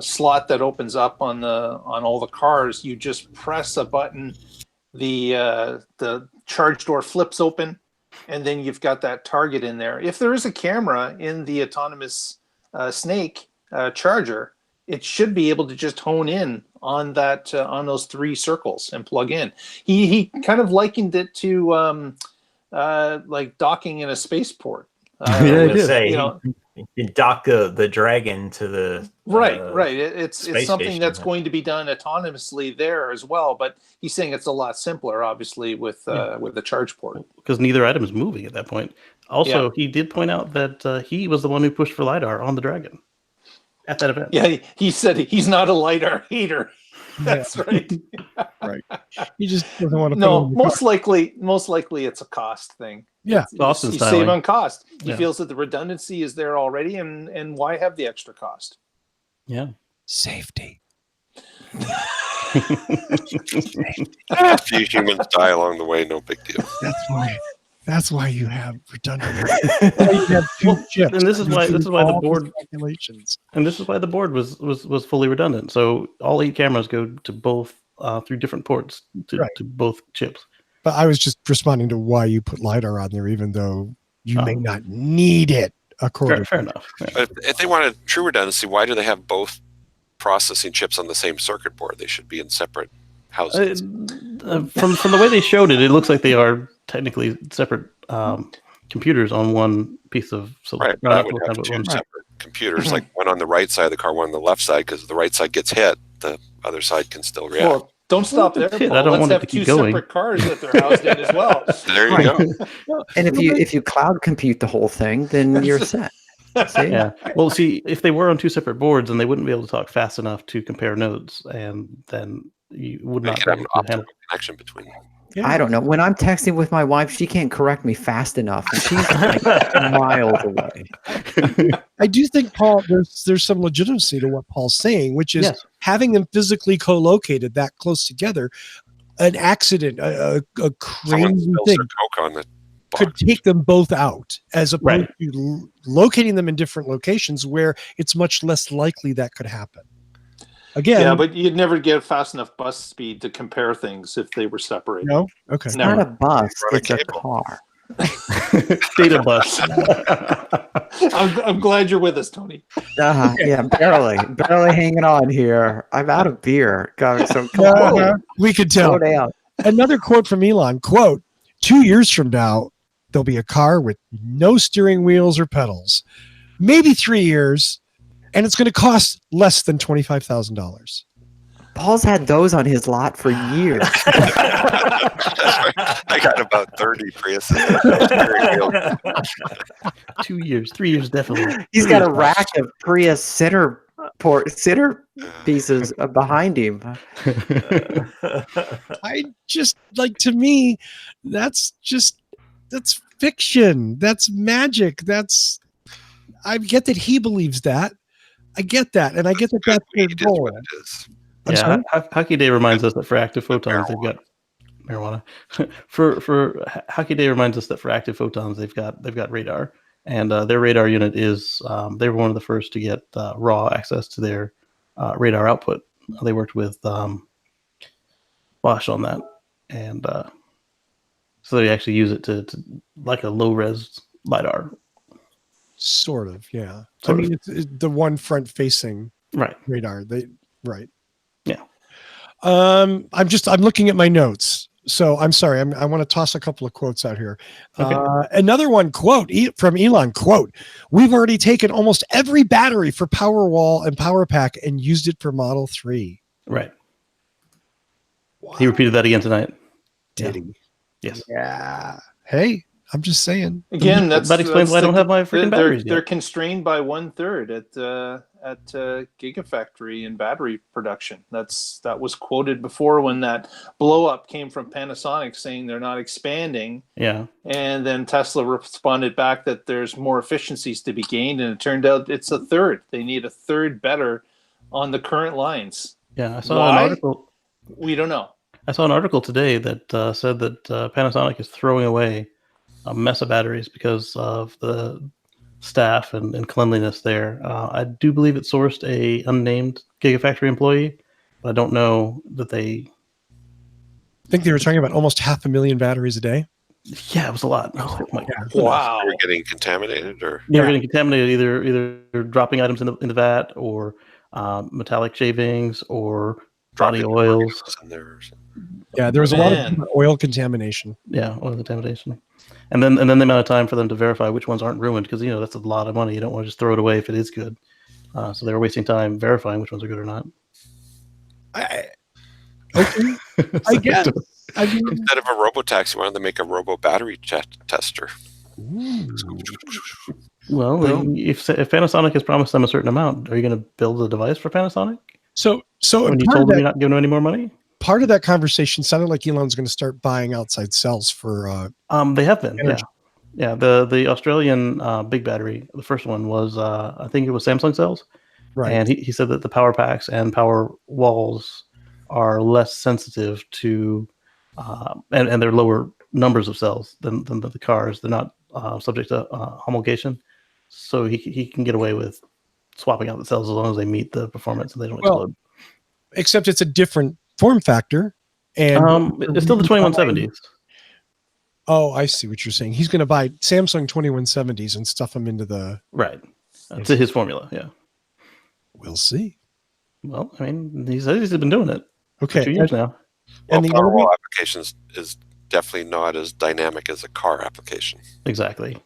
slot that opens up on all the cars, you just press a button, the charge door flips open, and then you've got that target in there. If there is a camera in the autonomous Snake charger, it should be able to just hone in on that on those 3 circles and plug in. He kind of likened it to like docking in a spaceport. I was gonna say, you know, you dock the Dragon to the right. It's space something station, that's yeah. going to be done autonomously there as well. But he's saying it's a lot simpler, obviously, with the charge port. Because neither item is moving at that point. Also, he did point out that he was the one who pushed for LiDAR on the Dragon at that event. Yeah, he said he's not a LiDAR hater. That's right. Right. He just doesn't want to. No, most likely it's a cost thing. Yeah. Austin He's styling. save on cost. He Yeah. feels that the redundancy is there already, and why have the extra cost? Yeah. Safety. A few humans die along the way, no big deal. That's why you have redundant. That's why you have 2 chips. And this is why the All board these calculations. and this is why the board was fully redundant. So all 8 cameras go to both through different ports to both chips. But I was just responding to why you put LiDAR on there, even though you may not need it. According Fair enough. Yeah. But if they wanted true redundancy, why do they have both processing chips on the same circuit board? They should be in separate houses. From the way they showed it, it looks like they are technically separate computers on one piece of. So Right, but I would have 2 separate computers, like one on the right side of the car, one on the left side, because if the right side gets hit, the other side can still react. Well, don't stop there, That's it. Paul. I don't Let's want it have to 2 keep going. separate cars that they're housed in as well. There you go. And if you cloud compute the whole thing, then you're set. See? Yeah. Well, see, if they were on 2 separate boards, then they wouldn't be able to talk fast enough to compare nodes, and then you would They not could be have an able to optical handle. connection between them. Yeah. I don't know. When I'm texting with my wife, she can't correct me fast enough. And she's like miles away. I do think, Paul, there's some legitimacy to what Paul's saying, which is Yes. having them physically co-located that close together. An accident, a Someone crazy spills thing their Coke on the could box. take them both out, as opposed Right. to locating them in different locations where it's much less likely that could happen. Again, Yeah, but you'd never get fast enough bus speed to compare things if they were separated. no, okay. It's Never. not a bus, Run a it's a cable. car. Data bus. I'm glad you're with us, Tony. Yeah, barely hanging on here. I'm out of beer. God, so come No, on, we could slow tell. down. Another quote from Elon, quote, 2 years from now, there'll be a car with no steering wheels or pedals. maybe 3 years, and it's going to cost less than $25,000. Paul's had those on his lot for years. That's right. I got about 30 Priuses. 2 years, 3 years, definitely. He's got a rack of Prius center pieces behind him. I just like, to me, that's fiction. That's magic. I get that he believes that. I get that, and I get that that's their Weed is goal. what it is. I'm Yeah, sorry? Hockey Day reminds us that for active photons, they've got marijuana. for Hockey Day reminds us that for active photons, they've got radar, and their radar unit is they were one of the first to get raw access to their radar output. They worked with Bosch on that, and so they actually use it to like a low res lidar. Sort of, yeah. Sort I mean, it's the one front-facing Right. radar. Right. Yeah. I'm looking at my notes. So I'm sorry. I want to toss a couple of quotes out here. Okay. Another one, quote from Elon, quote, "We've already taken almost every battery for Powerwall and PowerPack and used it for Model 3. Right. Wow. He repeated that again tonight. Did he? Yes. Yeah. Hey, I'm just saying. Again, That explains why I don't have my freaking batteries yet. They're constrained by 1/3 at Gigafactory in battery production. That was quoted before when that blow up came from Panasonic saying they're not expanding, Yeah. and then Tesla responded back that there's more efficiencies to be gained, and it turned out it's a third. They need a third better on the current lines. Yeah. I saw Why? an article. We don't know. I saw an article today that said that Panasonic is throwing away a mess of batteries because of the staff and cleanliness there. I do believe it sourced a unnamed Gigafactory employee, but I don't know that they. I think they were talking about almost 500,000 batteries a day. Yeah, it was a lot. I was like, my goodness. Wow. They were getting contaminated, or They were getting contaminated, either dropping items in the vat, or metallic shavings, or body dropping oils. in there or something. Yeah, there was a lot Man. of oil contamination. Yeah, oil contamination. And then the amount of time for them to verify which ones aren't ruined, because that's a lot of money. You don't want to just throw it away if it is good. So they were wasting time verifying which ones are good or not. Okay, I guess. I mean, Instead of a robotaxi, why don't they make a robo battery tester? Well, if Panasonic has promised them a certain amount, are you going to build a device for Panasonic? so When you part, told of them you're that, not giving them any more money? part of that conversation sounded like Elon's going to start buying outside cells for. They have been. Energy. Yeah. The Australian big battery, the first one was I think it was Samsung cells, Right. and he said that the power packs and power walls are less sensitive to, and they're lower numbers of cells than the cars. They're not subject to homologation, so he can get away with swapping out the cells as long as they meet the performance and they don't explode. Except it's a different form factor, and It's still the 2170s. Oh, I see what you're saying. He's going to buy Samsung 2170s and stuff them into the. Right. To his formula, yeah. We'll see. Well, I mean, he says he's been doing it for Okay. 2 years now. Well, And the Powerwall other- applications is definitely not as dynamic as a car application. Exactly.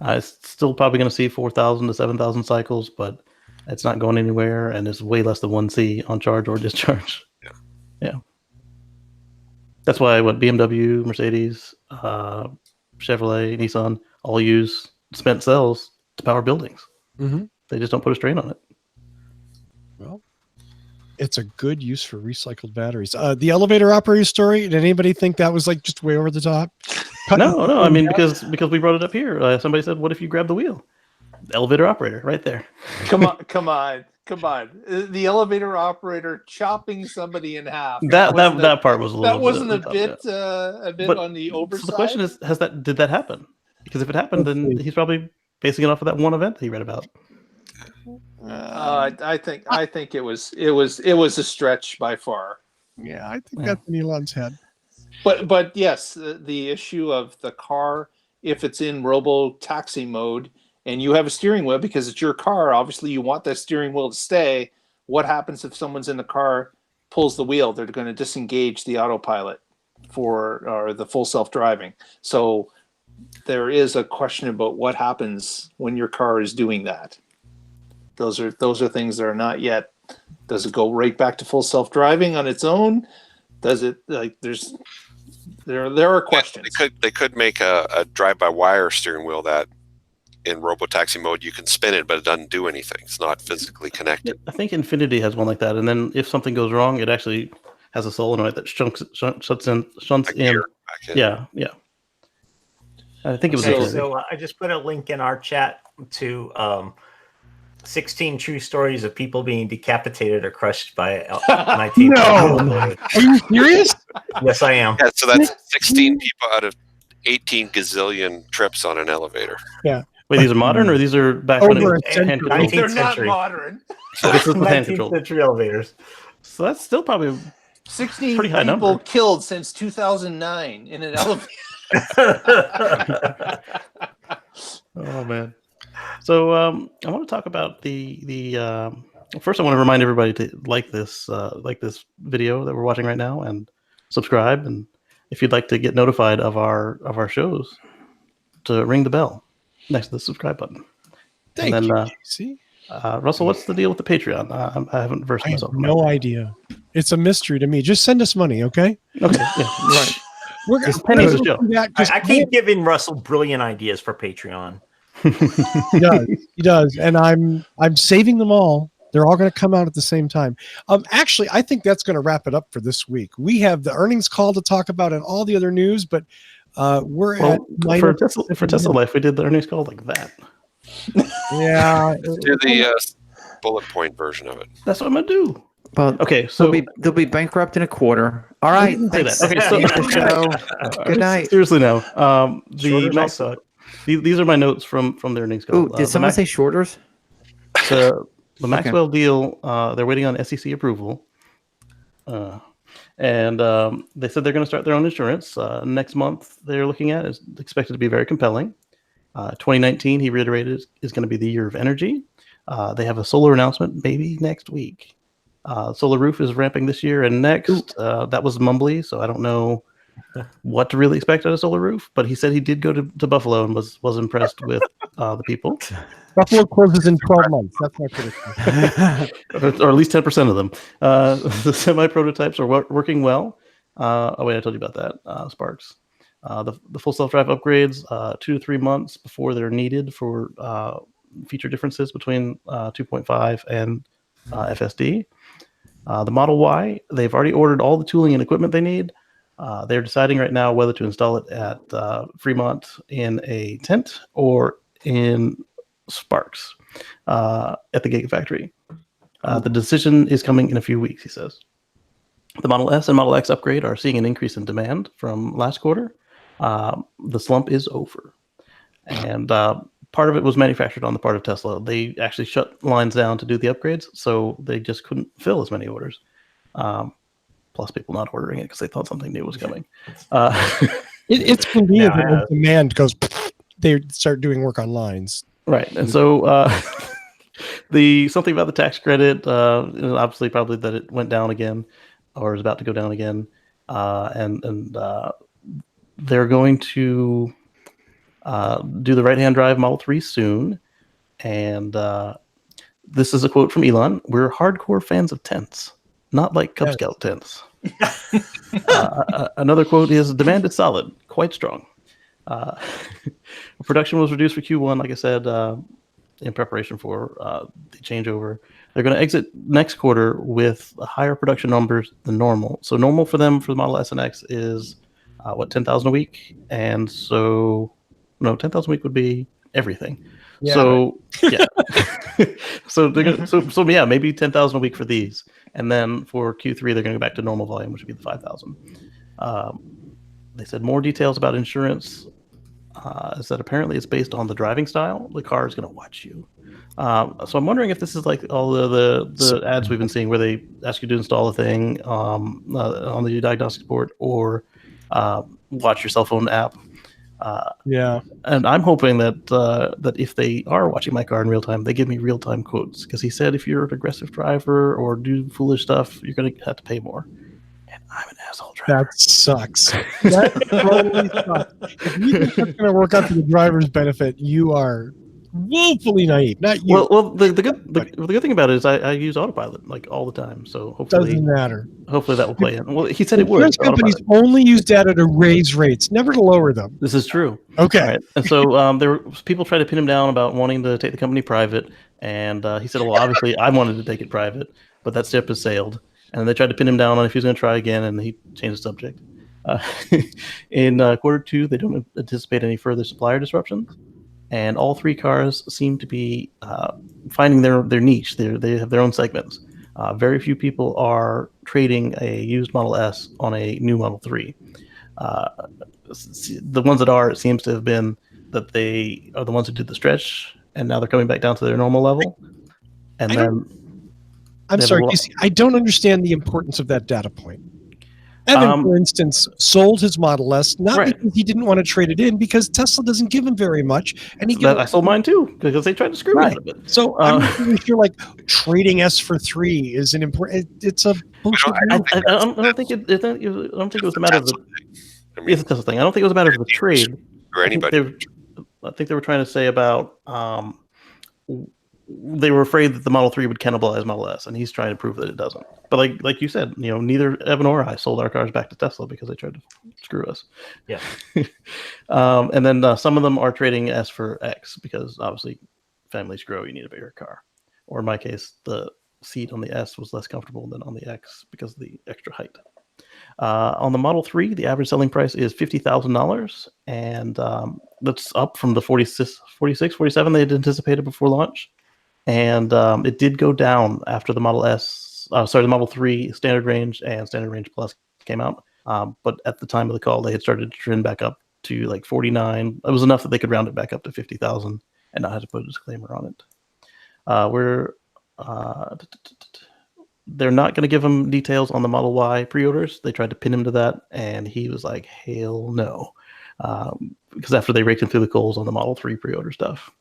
It's still probably going to see 4,000 to 7,000 cycles, but it's not going anywhere, and it's way less than 1C on charge or discharge. Yeah. That's why BMW, Mercedes, Chevrolet, Nissan all use spent cells to power buildings. Mhm. They just don't put a strain on it. Well, it's a good use for recycled batteries. The elevator operator story. Did anybody think that was like just way over the top? No. I mean, because we brought it up here. Somebody said, "What if you grab the wheel?" Elevator operator, right there. Come on. The elevator operator chopping somebody in half. That part was a little. That wasn't bit a bit But- on the So overside. the question is, did that happen? Because if it happened, then he's probably basing it off of that one event that he read about. I think it was a stretch by far. Yeah, I think Yeah. that's in Elon's head. But yes, the issue of the car, if it's in robo taxi mode and you have a steering wheel because it's your car, obviously you want that steering wheel to stay. What happens if someone's in the car, pulls the wheel? They're going to disengage the autopilot or the full self-driving. So there is a question about what happens when your car is doing that. Those are things that are not yet. Does it go right back to full self-driving on its own? Does it there are questions. They could make a drive-by-wire steering wheel that in robotaxi mode you can spin it, but it doesn't do anything. It's not physically connected. I think Infinity has one like that, and then if something goes wrong, it actually has a solenoid that shunts in. Yeah. I think it was. Okay, so I just put a link in our chat to 16 true stories of people being decapitated or crushed by 19. No. Are you serious? Yes, I am. Yeah, so that's 16 people out of 18 gazillion trips on an elevator. Yeah. Wait, these are modern or these are back when it Over was a century. hand controlled? They're not century. modern. This is with hand 19th controlled. century elevators. So that's still probably 16 Pretty high people number. killed since 2009 in an elevator. Oh man. So I want to talk about the first. I want to remind everybody to like this video that we're watching right now and subscribe. And if you'd like to get notified of our shows, to ring the bell next to the subscribe button. Thank and then, you, Casey. Russell, what's the deal with the Patreon? I haven't versed I have myself. no idea. It's a mystery to me. Just send us money, okay? Okay. Yeah. Right. We're Just pennies a show. I keep giving Russell brilliant ideas for Patreon. He does, and I'm saving them all. They're all going to come out at the same time. Actually, I think that's going to wrap it up for this week. We have the earnings call to talk about and all the other news, but we're at for Tesla Life, we did the earnings call like that. Yeah, Do the bullet point version of it. That's what I'm gonna do. Well, Okay, so they'll be bankrupt in a quarter. All right. say that. Thanks. Okay, so End the show. Good night. seriously now, Shorters also. these are my notes from the earnings call. Ooh, did someone say shorters? the Maxwell deal? They're waiting on SEC approval, and they said they're going to start their own insurance next month. They're looking at is expected to be very compelling. 2019, he reiterated, is going to be the year of energy. They have a solar announcement maybe next week. Solar Roof is ramping this year and next. That was mumbly, so I don't know what to really expect out of Solar Roof. But he said he did go to Buffalo and was impressed with the people. Buffalo closes in 12 months. That's my prediction. or at least 10% of them. The semi-prototypes are working well. Oh, wait, I told you about that. Sparks. The full self-drive upgrades, 2 to 3 months before they're needed for feature differences between 2.5 and FSD. The Model Y, they've already ordered all the tooling and equipment they need. They're deciding right now whether to install it at Fremont in a tent or in Sparks at the Gigafactory. The decision is coming in a few weeks, he says. The Model S and Model X upgrade are seeing an increase in demand from last quarter. The slump is over. And part of it was manufactured on the part of Tesla. They actually shut lines down to do the upgrades, so they just couldn't fill as many orders. Plus people not ordering it because they thought something new was coming. It's convenient that when demand goes, they start doing work on lines. Right. And so something about the tax credit, obviously probably that it went down again or is about to go down again. And they're going to do the right-hand drive Model 3 soon. And this is a quote from Elon. "We're hardcore fans of tents, not like Cub Scout tents." Another quote is, "Demand is solid, quite strong." Production was reduced for Q1, like I said, in preparation for the changeover. They're going to exit next quarter with higher production numbers than normal. So normal for them for the Model S and X is 10,000 a week, and so 10,000 a week would be everything. Yeah. So yeah, so they're gonna, so yeah, maybe 10,000 a week for these, and then for Q3 they're going to go back to normal volume, which would be the 5,000. They said more details about insurance. Is that apparently it's based on the driving style. The car is going to watch you. So I'm wondering if this is like all the ads we've been seeing where they ask you to install a thing on the diagnostic board or watch your cell phone app. Yeah. And I'm hoping that if they are watching my car in real time, they give me real time quotes, because he said if you're an aggressive driver or do foolish stuff, you're going to have to pay more. And I'm an asshole driver. That sucks. That totally sucks. If you think that's going to work out to the driver's benefit, you are woefully naive. Not you. Well, the good thing about it is I use autopilot like all the time, so hopefully Doesn't matter. that will play in. Well, he said it would. Insurance companies only use data to raise rates, never to lower them. This is true. Okay. All right. And so there were people tried to pin him down about wanting to take the company private, and he said, "Well, obviously, I wanted to take it private, but that ship has sailed." And they tried to pin him down on if he was going to try again, and he changed the subject. In quarter two, they don't anticipate any further supplier disruptions. And all three cars seem to be finding their niche. They have their own segments. Very few people are trading a used Model S on a new Model 3. The ones that are, it seems to have been that they are the ones who did the stretch, and now they're coming back down to their normal level. And I'm sorry, Casey, I don't understand the importance of that data point. Evan, for instance, sold his Model S not because he didn't want to trade it in, because Tesla doesn't give him very much, and I sold mine too because they tried to screw me out of it. So I'm not really sure. Like trading S for 3 is an important. It's a bullshit. I don't think it was a matter of the. It's a Tesla thing. I don't think it was a matter of the trade. Or anybody. I think they were trying to say about. They were afraid that the Model 3 would cannibalize Model S, and he's trying to prove that it doesn't. But like you said, neither Evan or I sold our cars back to Tesla because they tried to screw us. Yeah. And then some of them are trading S for X because obviously families grow, you need a bigger car. Or in my case, the seat on the S was less comfortable than on the X because of the extra height. On the Model 3, the average selling price is $50,000, and that's up from the 46, 47 they had anticipated before launch. And it did go down after the Model the Model 3 Standard Range and Standard Range Plus came out. But at the time of the call, they had started to trend back up to like 49. It was enough that they could round it back up to 50,000 and not have to put a disclaimer on it. They're not going to give him details on the Model Y pre-orders. They tried to pin him to that, and he was like, hell no. Because after they raked him through the coals on the Model 3 pre-order stuff.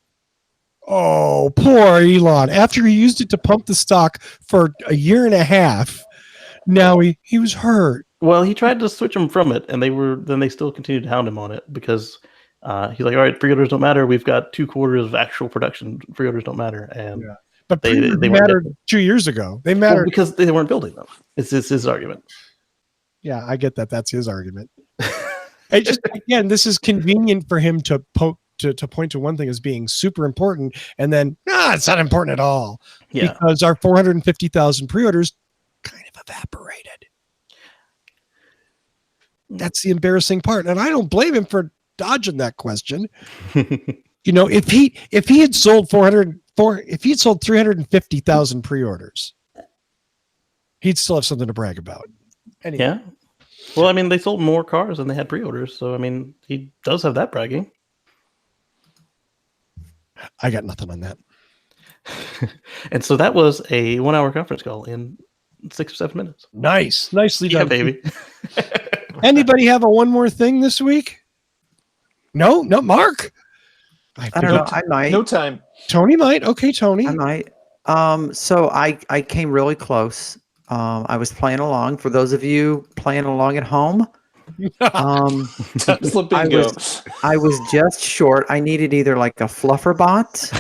Oh, poor Elon. After he used it to pump the stock for a year and a half, now he was hurt. Well, he tried to switch them from it, and they still continued to hound him on it because he's like, all right, pre-orders don't matter. We've got 2 quarters of actual production. Pre-orders don't matter. And but they mattered 2 years ago. They mattered because they weren't building them. It's his argument. Yeah, I get that. That's his argument. Again, this is convenient for him to point to one thing as being super important, and then it's not important at all. Yeah, because our 450,000 pre-orders kind of evaporated. That's the embarrassing part, and I don't blame him for dodging that question. If he had sold 350,000 pre-orders, he'd still have something to brag about. Anyway. Yeah. Well, I mean, they sold more cars than they had pre-orders, so I mean, he does have that bragging. I got nothing on that. And so that was a 1-hour conference call in 6 or 7 minutes. Nicely done, baby. Anybody have a one more thing this week? No, Mark. I don't know. I might. No time. Tony might. Okay, Tony. I might. So I came really close. I was playing along. For those of you playing along at home, Tesla bingo. I was just short. I needed either like a fluffer bot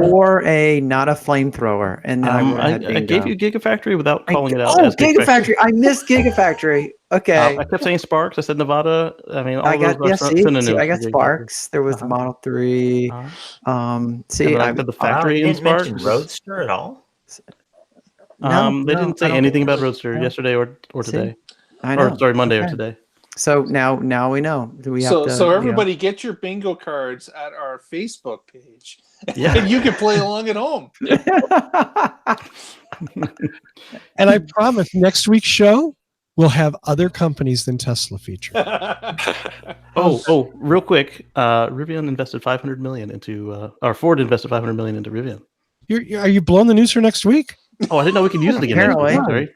or not a flamethrower. And then I gave you Gigafactory without calling it out. Oh, Gigafactory! I missed Gigafactory. Okay. I kept saying Sparks. I said Nevada. I mean, all I got I got Sparks. There was the Model 3. I the factory in Sparks. Roadster at all? They didn't say anything about Roadster yesterday or today. I know. Or sorry, Monday or today. So now we know. Do we have so everybody get your bingo cards at our Facebook page. Yeah. And you can play along at home. And I promise next week's show will have other companies than Tesla featured. Oh, real quick. Rivian invested $500 million into Ford invested $500 million into Rivian. Are you blowing the news for next week? Oh, I didn't know we could use it again. Apparently. Sorry.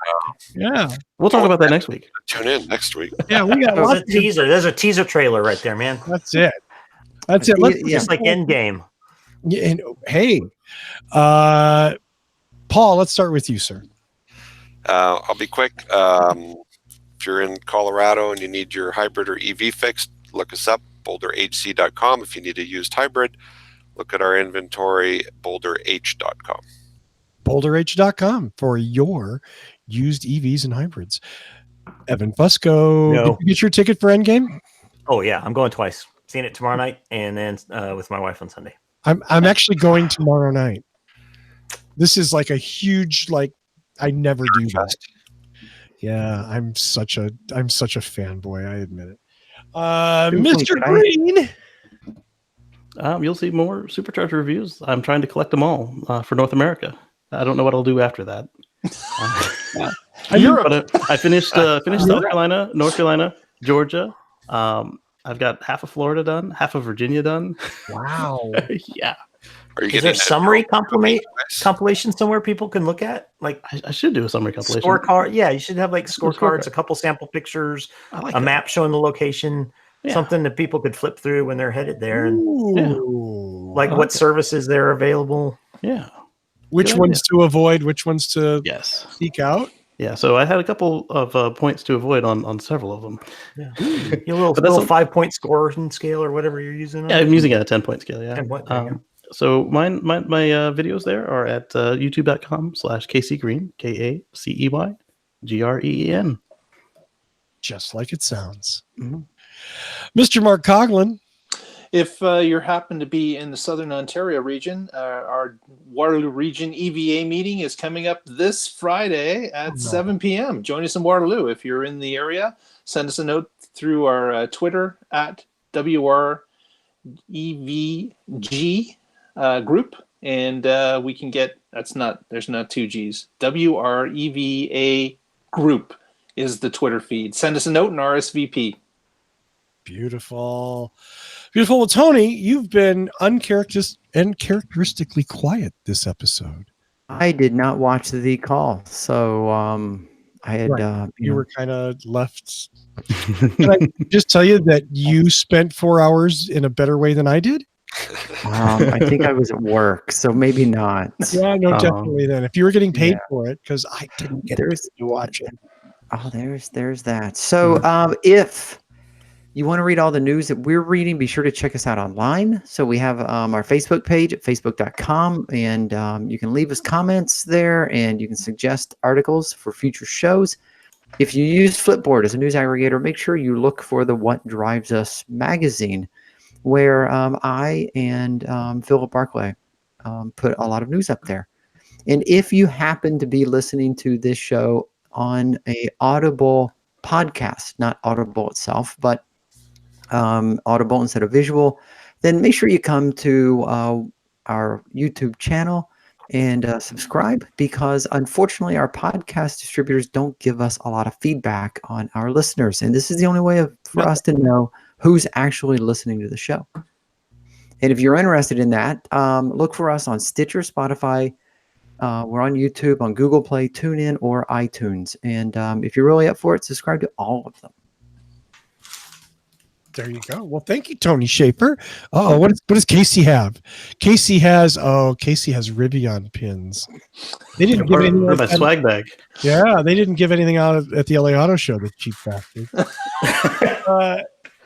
Yeah. We'll talk about that next week. Tune in next week. Yeah, we got There's a teaser. There's a teaser trailer right there, man. That's it. Let's just like Endgame. Yeah, and, hey, Paul, let's start with you, sir. I'll be quick. If you're in Colorado and you need your hybrid or EV fixed, look us up, boulderhc.com. If you need a used hybrid, look at our inventory, boulderh.com. BoulderH.com for your used EVs and hybrids. Evan Fusco, No. did you get your ticket for Endgame? Oh yeah, I'm going twice. Seeing it tomorrow night, and then with my wife on Sunday. I'm actually going tomorrow night. This is like a huge, like, I never do that. Yeah, I'm such a fanboy. I admit it. Mr. Green. You'll see more Supercharger reviews. I'm trying to collect them all for North America. I don't know what I'll do after that. But I finished South Carolina, North Carolina, Georgia. I've got half of Florida done, half of Virginia done. Wow. Yeah. Are you Is there a getting summary compilation somewhere people can look at? Like I should do a summary compilation. scorecard. Yeah, you should have like scorecards, Scorecard. a couple sample pictures, I like a that. map showing the location, Yeah. something that people could flip through when they're headed there, and Ooh. like I like what it. services they're available. Yeah. Which Good ones to avoid, which ones to Yes. seek out. Yeah. So I had a couple of points to avoid on several of them. Your little, But that's 5-point scoring scale or whatever you're using. Yeah, I'm using a 10-point scale. Yeah. 10 point, there you go. So my videos there are at youtube.com/KCGreen, KACEYGREEN. Just like it sounds. Mhm. Mr. Mark Coughlin. If you happen to be in the Southern Ontario region, our Waterloo Region EVA meeting is coming up this Friday at 7 p.m. Join us in Waterloo. If you're in the area, send us a note through our Twitter at WREVG group, and we can get, there's not two G's. WREVA group is the Twitter feed. Send us a note and RSVP. Beautiful. Beautiful. Well, Tony, you've been uncharacteristically quiet this episode. I did not watch the call, so I had Right. You were kind of left. Can I just tell you that you spent 4 hours in a better way than I did? I think I was at work, so maybe not. Yeah, no, definitely. Then, if you were getting paid yeah. for it, because I didn't get There's- to watch it. Oh, there's that. So if you want to read all the news that we're reading, be sure to check us out online. So we have our Facebook page at facebook.com, and you can leave us comments there, and you can suggest articles for future shows. If you use Flipboard as a news aggregator, make sure you look for the What Drives Us magazine, where I and Philip Barclay put a lot of news up there. And if you happen to be listening to this show on a Audible podcast, not Audible itself, but Audible instead of visual, then make sure you come to our YouTube channel and subscribe, because unfortunately our podcast distributors don't give us a lot of feedback on our listeners. And this is the only way for us to know who's actually listening to the show. And if you're interested in that, look for us on Stitcher, Spotify. We're on YouTube, on Google Play, TuneIn, or iTunes. And if you're really up for it, subscribe to all of them. There you go. Well, thank you, Tony Schaefer. Oh, what does Casey have? Casey has Rivian pins. They didn't give any. Or my swag bag. Yeah, they didn't give anything out at the LA Auto Show. The cheap bastard.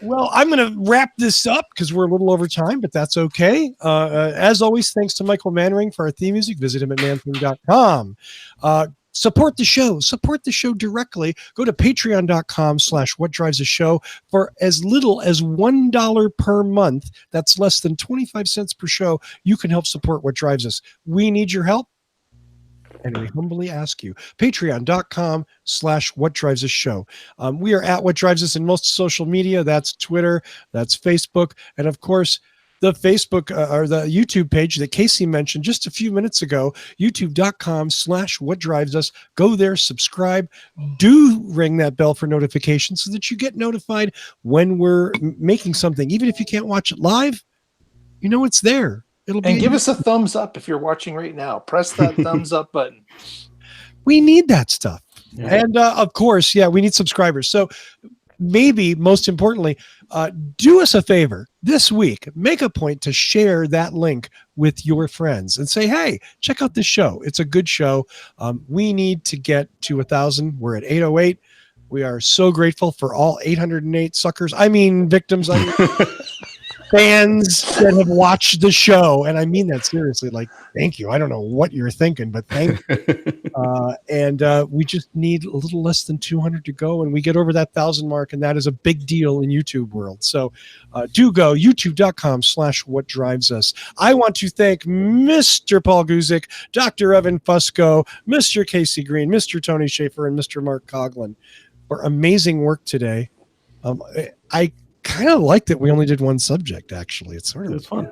Well, I'm going to wrap this up because we're a little over time, but that's okay. As always, thanks to Michael Mannering for our theme music. Visit him at mantheme.com. Support the show. Support the show directly. Go to patreon.com/whatdrivesashow for as little as $1 per month. That's less than 25 cents per show. You can help support What Drives Us. We need your help, and we humbly ask you. Patreon.com/whatdrivesashow. We are at What Drives Us in most social media. That's Twitter, that's Facebook, and of course, the Facebook or the YouTube page that Casey mentioned just a few minutes ago, youtube.com/whatdrivesus. Go there, subscribe, do ring that bell for notifications so that you get notified when we're making something. Even if you can't watch it live, you know it's there. It'll be. And give us a thumbs up if you're watching right now. Press that thumbs up button. We need that stuff. Yeah. And of course, we need subscribers. So maybe most importantly, do us a favor this week. Make a point to share that link with your friends and say, hey, check out this show. It's a good show. We need to get to 1,000. We're at 808. We are so grateful for all 808 suckers. I mean, victims. I mean, fans that have watched the show, and I mean that seriously. Like, thank you. I don't know what you're thinking, but thank you. And we just need a little less than 200 to go, and we get over that 1,000 mark, and that is a big deal in YouTube world. So do go youtube.com/whatdrivesus. I want to thank Mr. Paul Guzik, Dr. Evan Fusco, Mr. Casey Green, Mr. Tony Schaefer, and Mr. Mark Coughlin for amazing work today. I kind of like that we only did one subject, actually. It's sort of It's fun.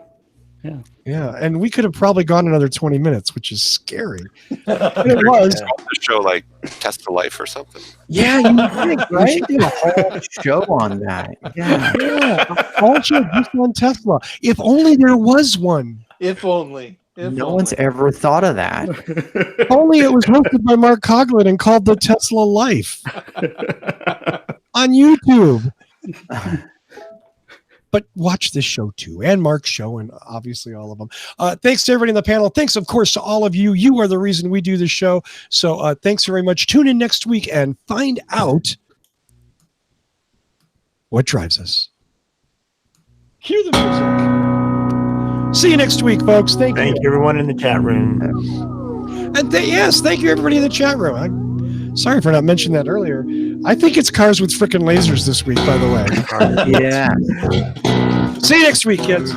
yeah, and we could have probably gone another 20 minutes, which is scary. But it was. The show like Test the Life or something. Yeah, you think, We right? should do a whole show on that. Yeah. Yeah, all show just on Tesla. If only there was one. If only. If No only. one's ever thought of that. If only it was hosted by Mark Coughlin and called The Tesla Life on YouTube. But watch this show too, and Mark's show, and obviously all of them. Thanks to everybody in the panel. Thanks, of course, to all of you. You are the reason we do this show. So thanks very much. Tune in next week and find out what drives us. Cue the music. See you next week, folks. Thank you. Thank you, everyone in the chat room. And yes, thank you, everybody in the chat room. I'm sorry for not mentioning that earlier. I think it's cars with frickin' lasers this week, by the way. Yeah. See you next week, kids.